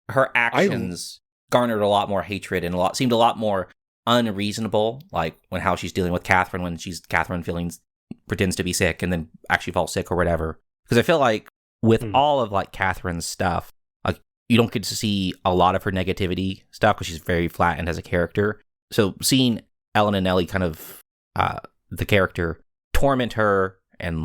her actions garnered a lot more hatred and seemed a lot more unreasonable. When how she's dealing with Catherine when Catherine pretends to be sick and then actually falls sick or whatever. Because I feel with all of Catherine's stuff, you don't get to see a lot of her negativity stuff because she's very flattened as a character. So seeing Ellen and Nelly kind of the character torment her and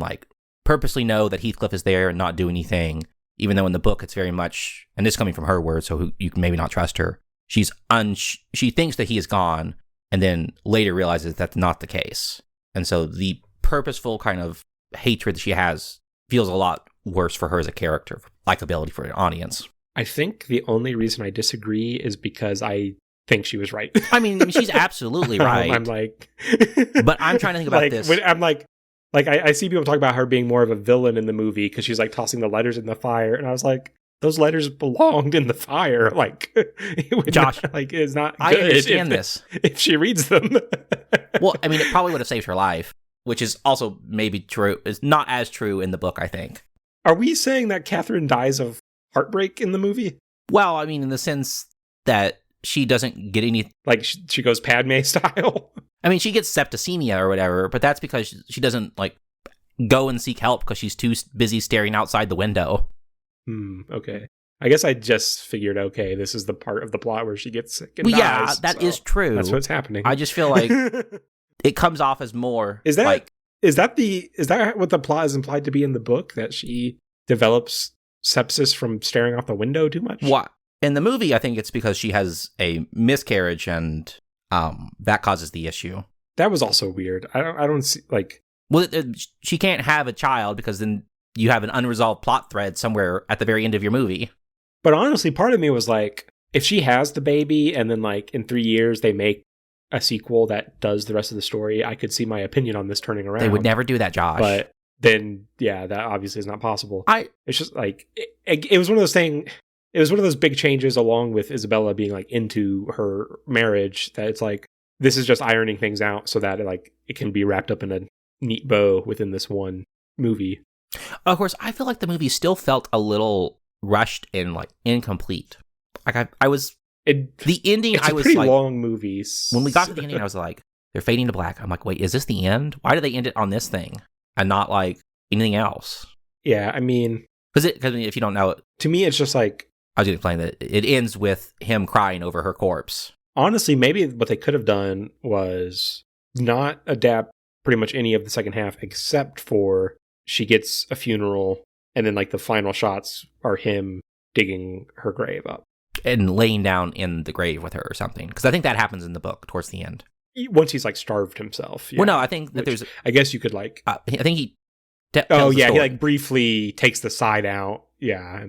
purposely know that Heathcliff is there and not do anything, even though in the book it's very much, and this is coming from her words, so you can maybe not trust her. She thinks that he is gone, and then later realizes that's not the case. And so the purposeful kind of hatred that she has feels a lot worse for her as a character, likability for an audience. I think the only reason I disagree is because I think she was right. I mean, she's absolutely right. I'm but I'm trying to think about this. I'm I see people talk about her being more of a villain in the movie because she's tossing the letters in the fire, and I was like, those letters belonged in the fire. Josh, it's not. I understand this if she reads them. Well, I mean, it probably would have saved her life, which is also maybe true. Is not as true in the book, I think. Are we saying that Catherine dies of heartbreak in the movie? Well, I mean, in the sense that she doesn't get any... she goes Padme style? I mean, she gets septicemia or whatever, but that's because she doesn't, go and seek help because she's too busy staring outside the window. Okay. I guess I just figured, okay, this is the part of the plot where she gets sick and dies. Yeah, that is true. That's what's happening. I just feel like it comes off as more... Is that what the plot is implied to be in the book? That she develops sepsis from staring out the window too much? What? In the movie, I think it's because she has a miscarriage and that causes the issue. That was also weird. I don't see Well, she can't have a child because then you have an unresolved plot thread somewhere at the very end of your movie. But honestly, part of me was if she has the baby and then in 3 years they make a sequel that does the rest of the story, I could see my opinion on this turning around. They would never do that, Josh. But then, yeah, that obviously is not possible. It's just it was one of those things. It was one of those big changes along with Isabella being into her marriage that it's this is just ironing things out so that it can be wrapped up in a neat bow within this one movie. Of course, I feel like the movie still felt a little rushed and like incomplete. Like I was the ending. It's I was pretty like, long movies. when we got to the ending, I was like, they're fading to black. I'm like, wait, is this the end? Why did they end it on this thing and not like anything else? Yeah, I mean, because if you don't know it, to me, it's just like, I was going to explain that it ends with him crying over her corpse. Honestly, maybe what they could have done was not adapt pretty much any of the second half except for she gets a funeral and then like the final shots are him digging her grave up. And laying down in the grave with her or something. Because I think that happens in the book towards the end. Once he's like starved himself. Yeah. Well, no, I think that there's... I guess you could like... I think he... he like briefly takes the side out. Yeah.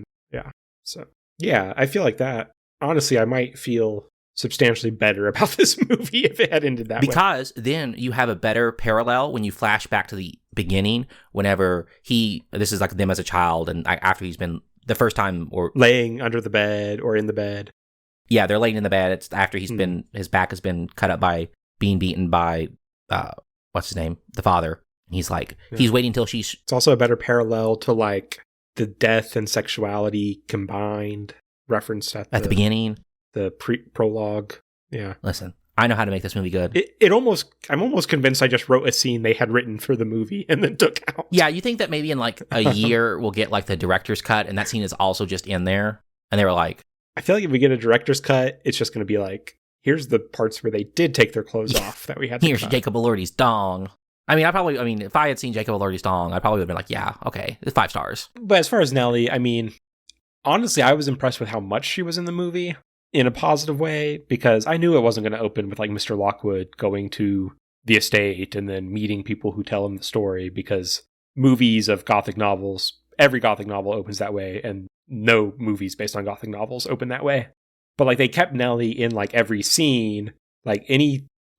So, yeah, I feel like that. Honestly, I might feel substantially better about this movie if it had ended that way. Because then you have a better parallel when you flash back to the beginning, whenever this is like them as a child and after he's been the first time or laying under the bed or in the bed. Yeah, they're laying in the bed. It's after he's been, his back has been cut up by being beaten by, what's his name? The father. And he's like, he's waiting till she's... It's also a better parallel to like the death and sexuality combined referenced at the beginning. The prologue. Yeah. Listen, I know how to make this movie good. I'm almost convinced I just wrote a scene they had written for the movie and then took out. Yeah, you think that maybe in like a year we'll get like the director's cut and that scene is also just in there? And they were like... I feel like if we get a director's cut, it's just going to be like, here's the parts where they did take their clothes off that we had to Here's cut. Jacob Elordi's dong. I mean, if I had seen Jacob Elordi's dong, I probably would have been like, yeah, okay, it's 5 stars. But as far as Nellie, I mean, honestly, I was impressed with how much she was in the movie in a positive way, because I knew it wasn't going to open with like Mr. Lockwood going to the estate and then meeting people who tell him the story, because movies of Gothic novels, every Gothic novel opens that way, and no movies based on Gothic novels open that way. But like they kept Nellie in like every scene, like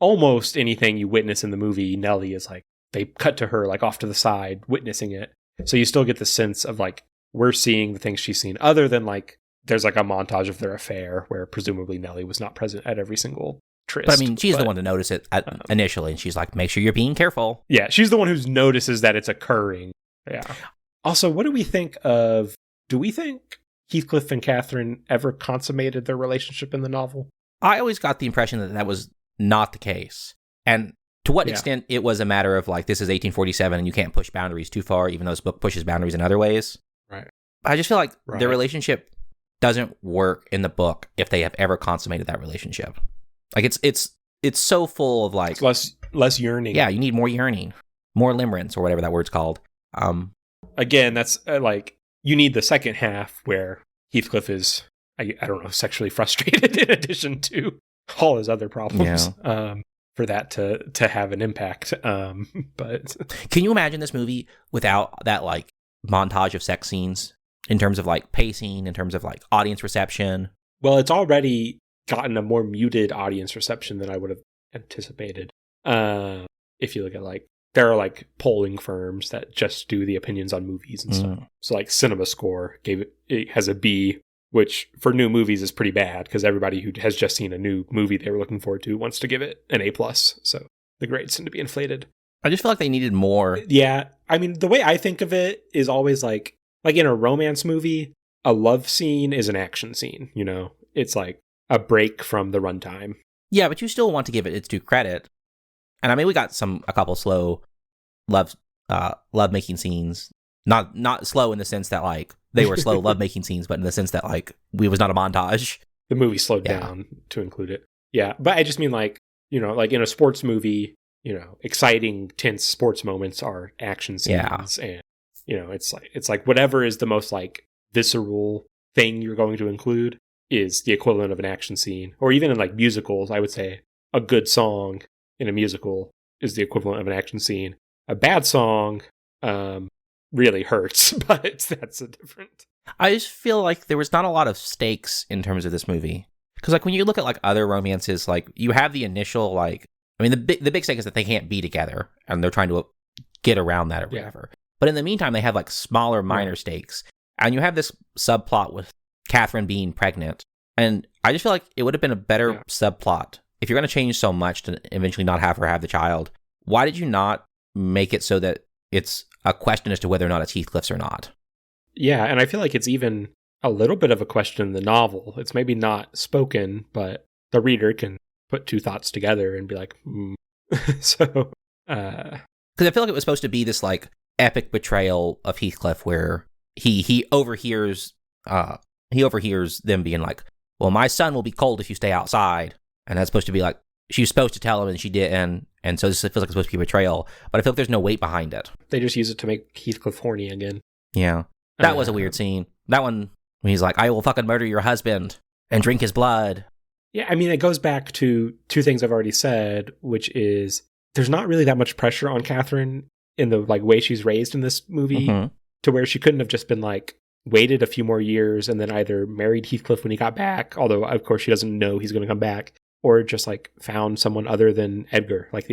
almost anything you witness in the movie, Nellie is like, they cut to her like off to the side witnessing it. So you still get the sense of like, we're seeing the things she's seen, other than like, there's like a montage of their affair where presumably Nellie was not present at every single tryst. But I mean, she's the one to notice it initially, and she's like, make sure you're being careful. Yeah, she's the one who notices that it's occurring. Yeah. Also, what do we think of... Do we think Heathcliff and Catherine ever consummated their relationship in the novel? I always got the impression that that was not the case. And to what extent it was a matter of like, this is 1847 and you can't push boundaries too far, even though this book pushes boundaries in other ways. Right. I just feel like their relationship doesn't work in the book if they have ever consummated that relationship. Like it's so full of like... It's less yearning. Yeah, you need more yearning. More limerence or whatever that word's called. Again, that's like... You need the second half where Heathcliff is, I don't know, sexually frustrated in addition to all his other problems, for that to have an impact. But can you imagine this movie without that like montage of sex scenes in terms of like pacing, in terms of like audience reception? Well, it's already gotten a more muted audience reception than I would have anticipated. If you look at like, there are like polling firms that just do the opinions on movies and stuff. So like Cinema Score it has a B, which for new movies is pretty bad because everybody who has just seen a new movie they were looking forward to wants to give it an A+. So the grades tend to be inflated. I just feel like they needed more. Yeah. I mean, the way I think of it is always like in a romance movie, a love scene is an action scene, you know? It's like a break from the runtime. Yeah, but you still want to give it its due credit. And I mean, we got a couple slow love making scenes. Not slow in the sense that like they were slow love making scenes, but in the sense that like it was not a montage. The movie slowed down to include it. Yeah, but I just mean like, you know, like in a sports movie, you know, exciting, tense sports moments are action scenes, and you know, it's like whatever is the most like visceral thing you're going to include is the equivalent of an action scene. Or even in like musicals, I would say a good song in a musical is the equivalent of an action scene. A bad song really hurts, but that's a different... I just feel like there was not a lot of stakes in terms of this movie. Because like when you look at like other romances, like you have the initial like... I mean, the big stake is that they can't be together, and they're trying to get around that or whatever. But in the meantime, they have like smaller, minor stakes. And you have this subplot with Catherine being pregnant. And I just feel like it would have been a better subplot. If you're going to change so much to eventually not have her have the child, why did you not make it so that it's a question as to whether or not it's Heathcliff's or not. Yeah, and I feel like it's even a little bit of a question in the novel. It's maybe not spoken, but the reader can put two thoughts together and be like, So, because I feel like it was supposed to be this like epic betrayal of Heathcliff, where he overhears them being like, "Well, my son will be cold if you stay outside," and that's supposed to be like she was supposed to tell him and she didn't, and so this feels like it's supposed to be a betrayal. But I feel like there's no weight behind it. They just use it to make Heathcliff horny again. Yeah, that was a weird scene. That one when he's like, "I will fucking murder your husband and drink his blood." Yeah, I mean, it goes back to two things I've already said, which is there's not really that much pressure on Catherine in the like way she's raised in this movie to where she couldn't have just been like waited a few more years and then either married Heathcliff when he got back, although of course she doesn't know he's going to come back, or just like found someone other than Edgar. Like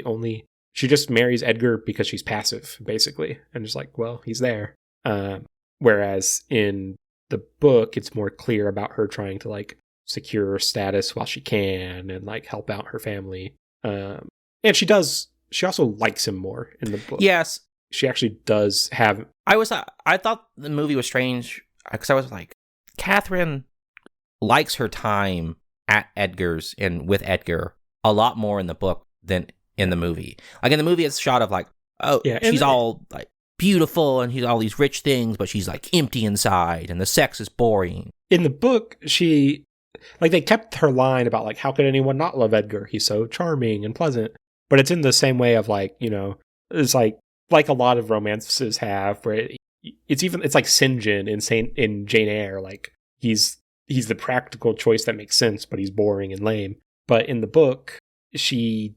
she just marries Edgar because she's passive, basically, and just like, well, he's there. Whereas in the book, it's more clear about her trying to like secure her status while she can and like help out her family. And she also likes him more in the book. Yes. She actually does have... I thought the movie was strange because I was like, Catherine likes her time at Edgar's and with Edgar a lot more in the book than in the movie. Like in the movie, it's a shot of like, oh, yeah, she's all like beautiful and she's all these rich things, but she's like empty inside and the sex is boring. In the book, she... Like, they kept her line about, like, how could anyone not love Edgar? He's so charming and pleasant. But it's in the same way of, like, you know, it's like a lot of romances have, where it's like St. John in Jane Eyre. Like, he's the practical choice that makes sense, but he's boring and lame. But in the book, she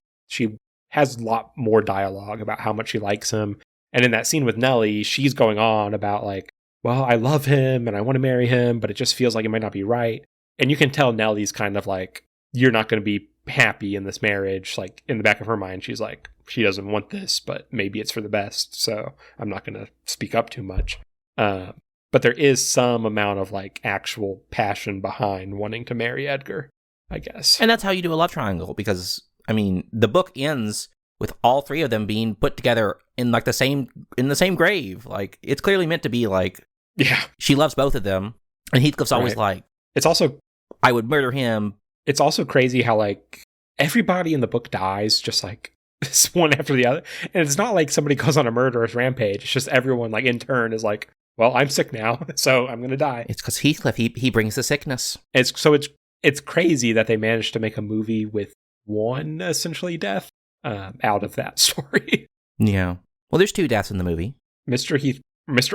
has a lot more dialogue about how much she likes him. And in that scene with Nellie, she's going on about, like, well, I love him and I want to marry him, but it just feels like it might not be right. And you can tell Nellie's kind of like, you're not going to be happy in this marriage. Like, in the back of her mind, she's like, she doesn't want this, but maybe it's for the best. So I'm not going to speak up too much. But there is some amount of like actual passion behind wanting to marry Edgar, I guess. And that's how you do a love triangle, because, I mean, the book ends with all three of them being put together in like the same grave. Like, it's clearly meant to be like, yeah, she loves both of them. And Heathcliff's always like, it's also, I would murder him. It's also crazy how like everybody in the book dies just like one after the other. And it's not like somebody goes on a murderous rampage. It's just everyone like in turn is like, well, I'm sick now, so I'm going to die. It's because Heathcliff, he brings the sickness. It's crazy that they managed to make a movie with one essentially death out of that story. Yeah. Well, there's 2 deaths in the movie. Mr.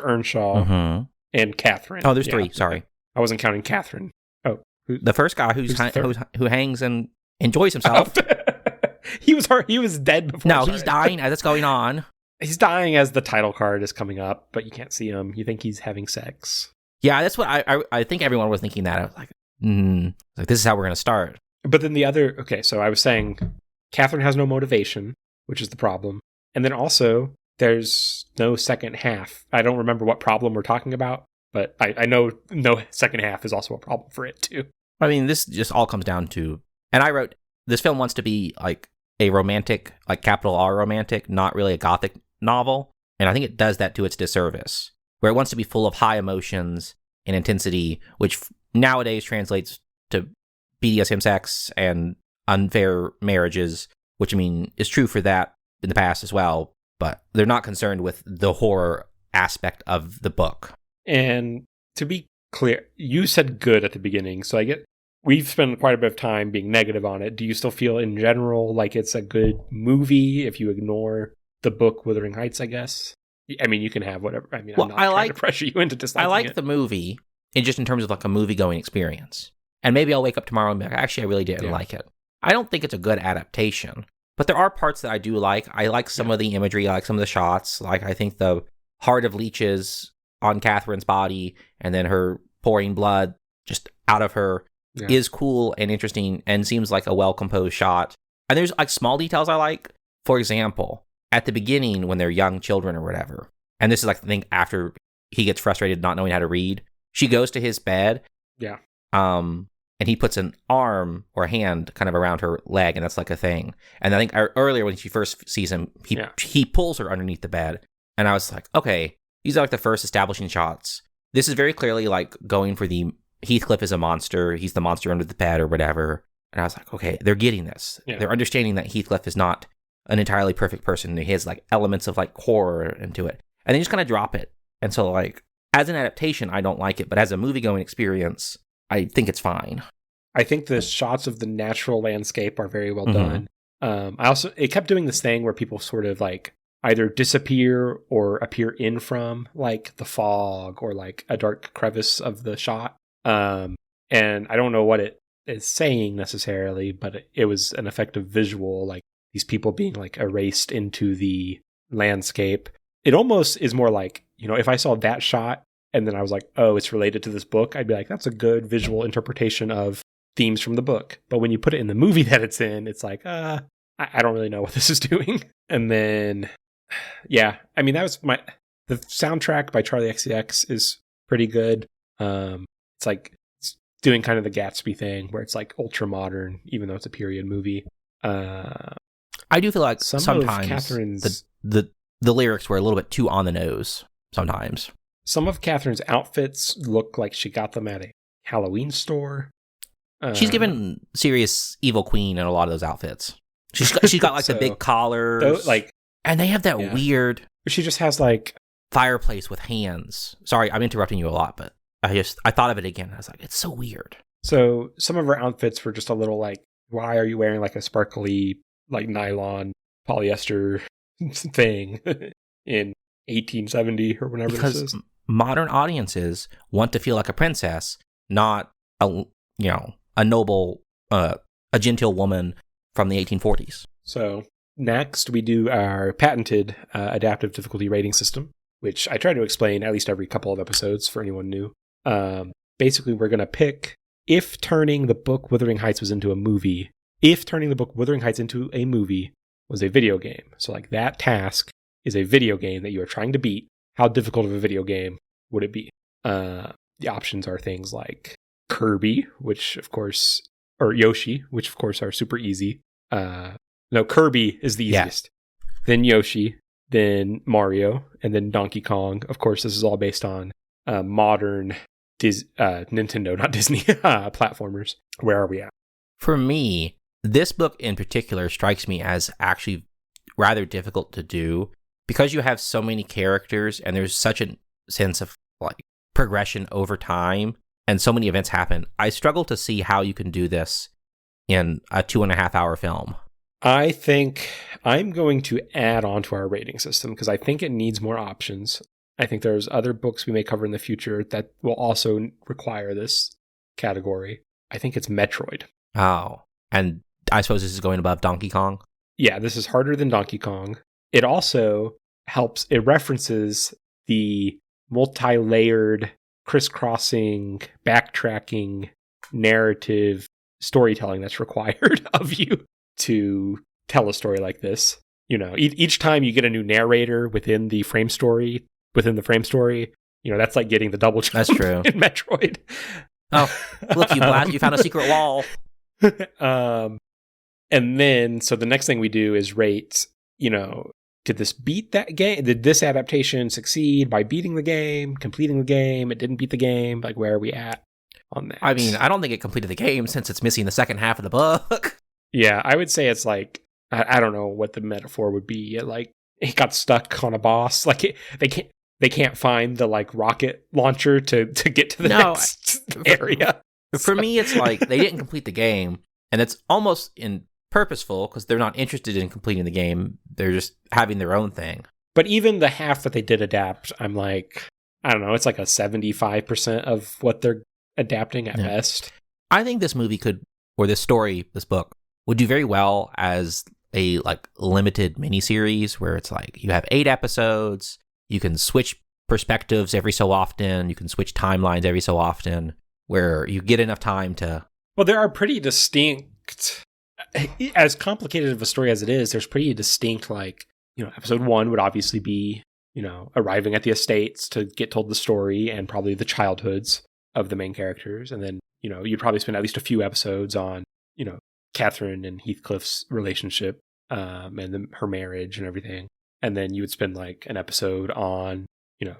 Earnshaw and Catherine. Oh, there's 3. Sorry. I wasn't counting Catherine. Oh, the first guy who hangs and enjoys himself. He was dead before. No, he's dying as it's going on. He's dying as the title card is coming up, but you can't see him. You think he's having sex. Yeah, that's what I think everyone was thinking that. I was like, like this is how we're going to start. But then so I was saying Catherine has no motivation, which is the problem. And then also there's no second half. I don't remember what problem we're talking about, but I know no second half is also a problem for it too. I mean, this just all comes down to, and I wrote, this film wants to be like a romantic, like capital R romantic, not really a gothic novel. And I think it does that to its disservice, where it wants to be full of high emotions and intensity, which nowadays translates to BDSM sex and unfair marriages, which I mean is true for that in the past as well, but they're not concerned with the horror aspect of the book. And to be clear, you said good at the beginning, so we've spent quite a bit of time being negative on it. Do you still feel in general like it's a good movie if you ignore the book Wuthering Heights, I guess? I mean, you can have whatever. I mean, I'm not trying to pressure you into disliking it. I like the movie, in terms of like a movie-going experience. And maybe I'll wake up tomorrow and be like, actually, I really didn't like it. I don't think it's a good adaptation, but there are parts that I do like. I like some of the imagery, I like some of the shots. Like, I think the heart of leeches on Catherine's body and then her pouring blood just out of her is cool and interesting and seems like a well-composed shot. And there's like small details I like. For example, at the beginning when they're young children or whatever, and this is like the thing after he gets frustrated not knowing how to read, she goes to his bed. Yeah. And he puts an arm or a hand kind of around her leg, and that's like a thing. And I think earlier when she first sees him, he pulls her underneath the bed. and I was like, okay, these are like the first establishing shots. This is very clearly like going for the Heathcliff is a monster. He's the monster under the bed or whatever. And I was like, okay, they're getting this. Yeah. They're understanding that Heathcliff is not an entirely perfect person. He has like elements of like horror into it. And they just kind of drop it. And so like, as an adaptation, I don't like it. But as a movie-going experience, I think it's fine. I think the shots of the natural landscape are very well done. It kept doing this thing where people sort of like either disappear or appear in from like the fog or like a dark crevice of the shot. And I don't know what it is saying necessarily, but it was an effective visual, like these people being like erased into the landscape. It almost is more like, if I saw that shot and then I was like, oh, it's related to this book, I'd be like, that's a good visual interpretation of themes from the book. But when you put it in the movie that it's in, it's like, I don't really know what this is doing. And then, yeah, I mean, that was the soundtrack by Charlie XCX is pretty good. It's like it's doing kind of the Gatsby thing where it's like ultra modern, even though it's a period movie. I do feel like sometimes the lyrics were a little bit too on the nose sometimes. Some of Catherine's outfits look like she got them at a Halloween store. She's given serious evil queen in a lot of those outfits. She's got like the big collars, and they have that weird. She just has like fireplace with hands. Sorry, I'm interrupting you a lot, but I thought of it again. I was like, it's so weird. So some of her outfits were just a little like, why are you wearing like a sparkly like nylon polyester thing in 1870 or whenever this is? Modern audiences want to feel like a princess, not a noble, a genteel woman from the 1840s. So next we do our patented adaptive difficulty rating system, which I try to explain at least every couple of episodes for anyone new. Basically, we're going to pick if turning the book Wuthering Heights was into a movie, if turning the book Wuthering Heights into a movie was a video game. So like that task is a video game that you are trying to beat. How difficult of a video game would it be? The options are things like Kirby, which of course, or Yoshi, which of course are super easy. No, Kirby is the easiest. Yeah. Then Yoshi, then Mario, and then Donkey Kong. Of course, this is all based on modern Nintendo, not Disney, platformers. Where are we at? For me, this book in particular strikes me as actually rather difficult to do because you have so many characters and there's such a sense of like progression over time and so many events happen. I struggle to see how you can do this in a 2.5 hour film. I think I'm going to add on to our rating system because I think it needs more options. I think there's other books we may cover in the future that will also require this category. I think it's Metroid. Oh, and I suppose this is going above Donkey Kong? Yeah, this is harder than Donkey Kong. It also it references the multi-layered, crisscrossing, backtracking, narrative storytelling that's required of you to tell a story like this. Each time you get a new narrator within the frame story, that's like getting the double jump. That's true. In Metroid. Oh, look, you found a secret wall. And then, so the next thing we do is rate, did this beat that game? Did this adaptation succeed by beating the game, completing the game? It didn't beat the game. Like, where are we at on that? I mean, I don't think it completed the game since it's missing the second half of the book. Yeah, I would say it's like, I don't know what the metaphor would be. It got stuck on a boss. Like, they can't find the like rocket launcher to get to the next area. For me, it's like they didn't complete the game, and it's almost purposeful because they're not interested in completing the game. They're just having their own thing. But even the half that they did adapt, I'm like, I don't know, it's like a 75% of what they're adapting at best. I think this movie this book would do very well as a like limited miniseries where it's like you have 8 episodes, you can switch perspectives every so often, you can switch timelines every so often, where you get enough time to... Well, there are pretty distinct... As complicated of a story as it is, there's pretty distinct, like, episode 1 would obviously be, arriving at the estates to get told the story and probably the childhoods of the main characters. And then, you'd probably spend at least a few episodes on, Catherine and Heathcliff's relationship and her marriage and everything. and then you would spend like an episode on,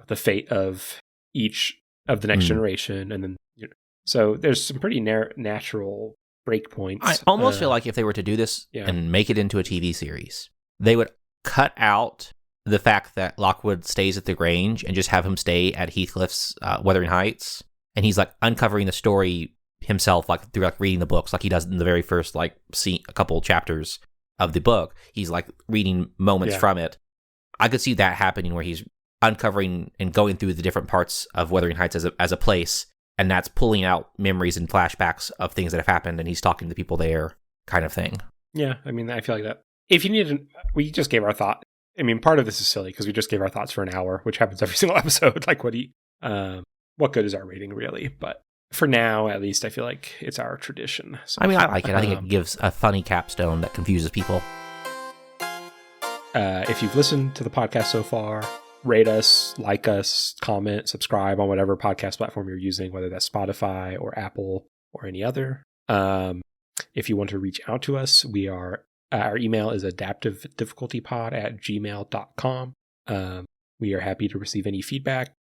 the fate of each of the next generation, and then so there's some pretty natural breakpoints. I almost feel like if they were to do this and make it into a TV series, they would cut out the fact that Lockwood stays at the Grange and just have him stay at Heathcliff's Wuthering Heights, and he's like uncovering the story himself, like through like reading the books, like he does in the very first like a couple chapters of the book. He's like reading moments from it. I could see that happening where he's uncovering and going through the different parts of Wuthering Heights as a place, and that's pulling out memories and flashbacks of things that have happened, and he's talking to people there, kind of thing. Yeah, I mean, I feel like that. If you needed, we just gave our thought. I mean, part of this is silly because we just gave our thoughts for an hour, which happens every single episode. Like, what good is our rating, really? But for now, at least, I feel like it's our tradition. So, I mean, I like it. I think it gives a funny capstone that confuses people. If you've listened to the podcast so far, rate us, like us, comment, subscribe on whatever podcast platform you're using, whether that's Spotify or Apple or any other. If you want to reach out to us, our email is adaptivedifficultypod@gmail.com. We are happy to receive any feedback.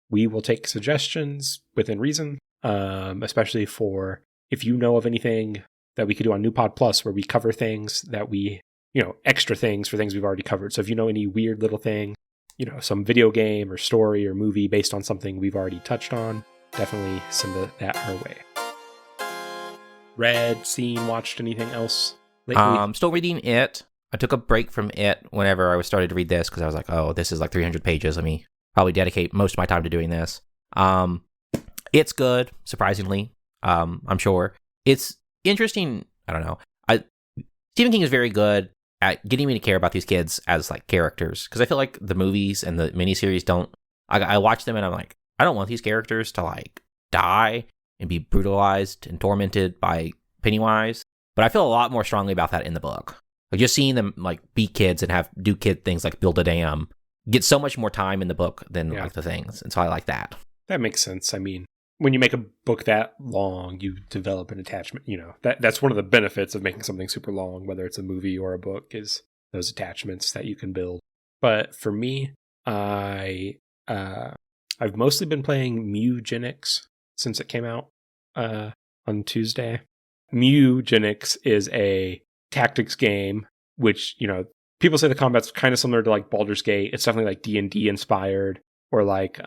We will take suggestions within reason, especially for if you know of anything that we could do on New Pod Plus where we cover things that extra things for things we've already covered. So if you know any weird little thing, some video game or story or movie based on something we've already touched on, definitely send that our way. Read, seen, watched anything else lately? Still reading It. I took a break from It whenever I started to read this because I was like, oh, this is like 300 pages. Let me probably dedicate most of my time to doing this. It's good, surprisingly. I'm sure. It's interesting. I don't know. Stephen King is very good at getting me to care about these kids as like characters, because I feel like the movies and the miniseries don't. I watch them and I'm like, I don't want these characters to like die and be brutalized and tormented by Pennywise. But I feel a lot more strongly about that in the book. Like just seeing them like be kids and do kid things like build a dam get so much more time in the book than like the things, and so I like that. That makes sense. I mean, when you make a book that long, you develop an attachment. That's one of the benefits of making something super long, whether it's a movie or a book, is those attachments that you can build. But for me, I've mostly been playing Mewgenics since it came out on Tuesday. Mewgenics is a tactics game, which, people say the combat's kind of similar to like Baldur's Gate. It's definitely like D&D inspired, or like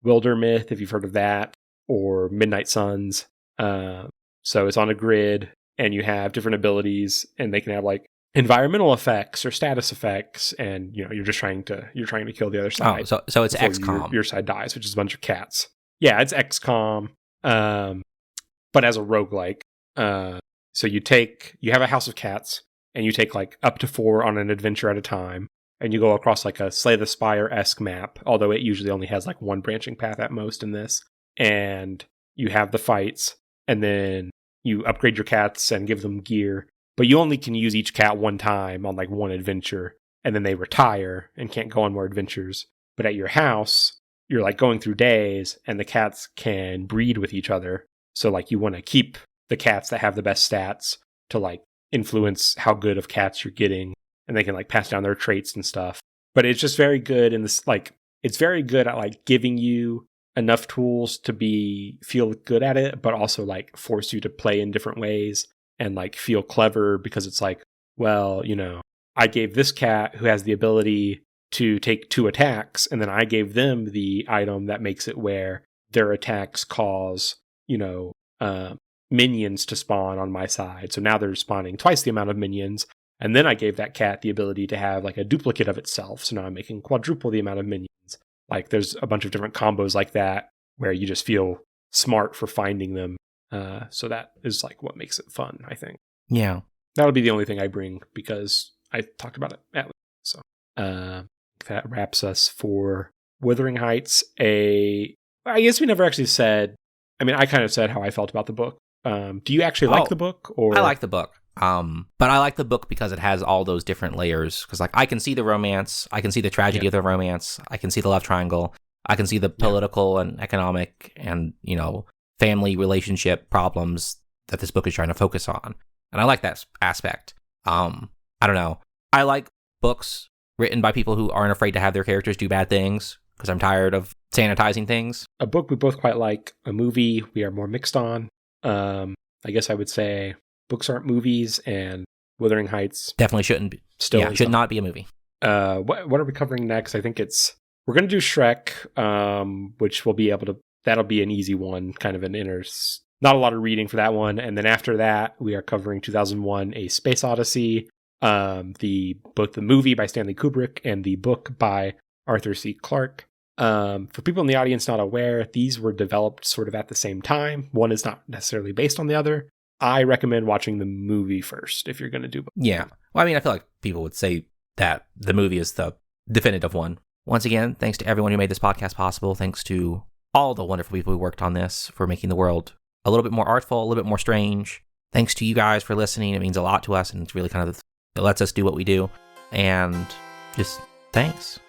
Wildermyth, if you've heard of that, or Midnight Suns. So it's on a grid, and you have different abilities, and they can have like environmental effects or status effects, and you're trying to kill the other side. Oh, so it's XCOM. Your side dies, which is a bunch of cats. Yeah, it's XCOM, but as a roguelike. So you have a house of cats, and you take like up to 4 on an adventure at a time, and you go across like a Slay the Spire-esque map, although it usually only has like one branching path at most in this. And you have the fights, and then you upgrade your cats and give them gear, but you only can use each cat one time on like one adventure, and then they retire and can't go on more adventures. But at your house, you're like going through days, and the cats can breed with each other. So like you want to keep the cats that have the best stats to like influence how good of cats you're getting, and they can like pass down their traits and stuff. But it's just very good in this, like, it's very good at like giving you enough tools to feel good at it, but also like force you to play in different ways and like feel clever, because it's like, well, I gave this cat who has the ability to take 2 attacks, and then I gave them the item that makes it where their attacks cause, minions to spawn on my side. So now they're spawning twice the amount of minions. And then I gave that cat the ability to have like a duplicate of itself. So now I'm making quadruple the amount of minions. Like there's a bunch of different combos like that where you just feel smart for finding them. So that is like what makes it fun, I think. Yeah. That'll be the only thing I bring because I talked about it at least. So that wraps us for Wuthering Heights. I guess we never actually said, I kind of said how I felt about the book. Do you actually like the book? Or? I like the book. But I like the book because it has all those different layers. Because like I can see the romance, I can see the tragedy of the romance, I can see the love triangle, I can see the political and economic and family relationship problems that this book is trying to focus on, and I like that aspect. I don't know. I like books written by people who aren't afraid to have their characters do bad things, because I'm tired of sanitizing things. A book we both quite like. A movie we are more mixed on. I guess I would say books aren't movies, and Wuthering Heights definitely shouldn't be. Should not be a movie. What are we covering next? I think we're going to do Shrek, which we'll be able to, that'll be an easy one, kind of not a lot of reading for that one. And then after that, we are covering 2001, A Space Odyssey, both the movie by Stanley Kubrick and the book by Arthur C. Clarke. For people in the audience not aware, these were developed sort of at the same time. One is not necessarily based on the other. I recommend watching the movie first if you're going to do both. Yeah. Well, I mean, I feel like people would say that the movie is the definitive one. Once again, thanks to everyone who made this podcast possible. Thanks to all the wonderful people who worked on this for making the world a little bit more artful, a little bit more strange. Thanks to you guys for listening. It means a lot to us, and it's really kind of, it lets us do what we do. And just thanks.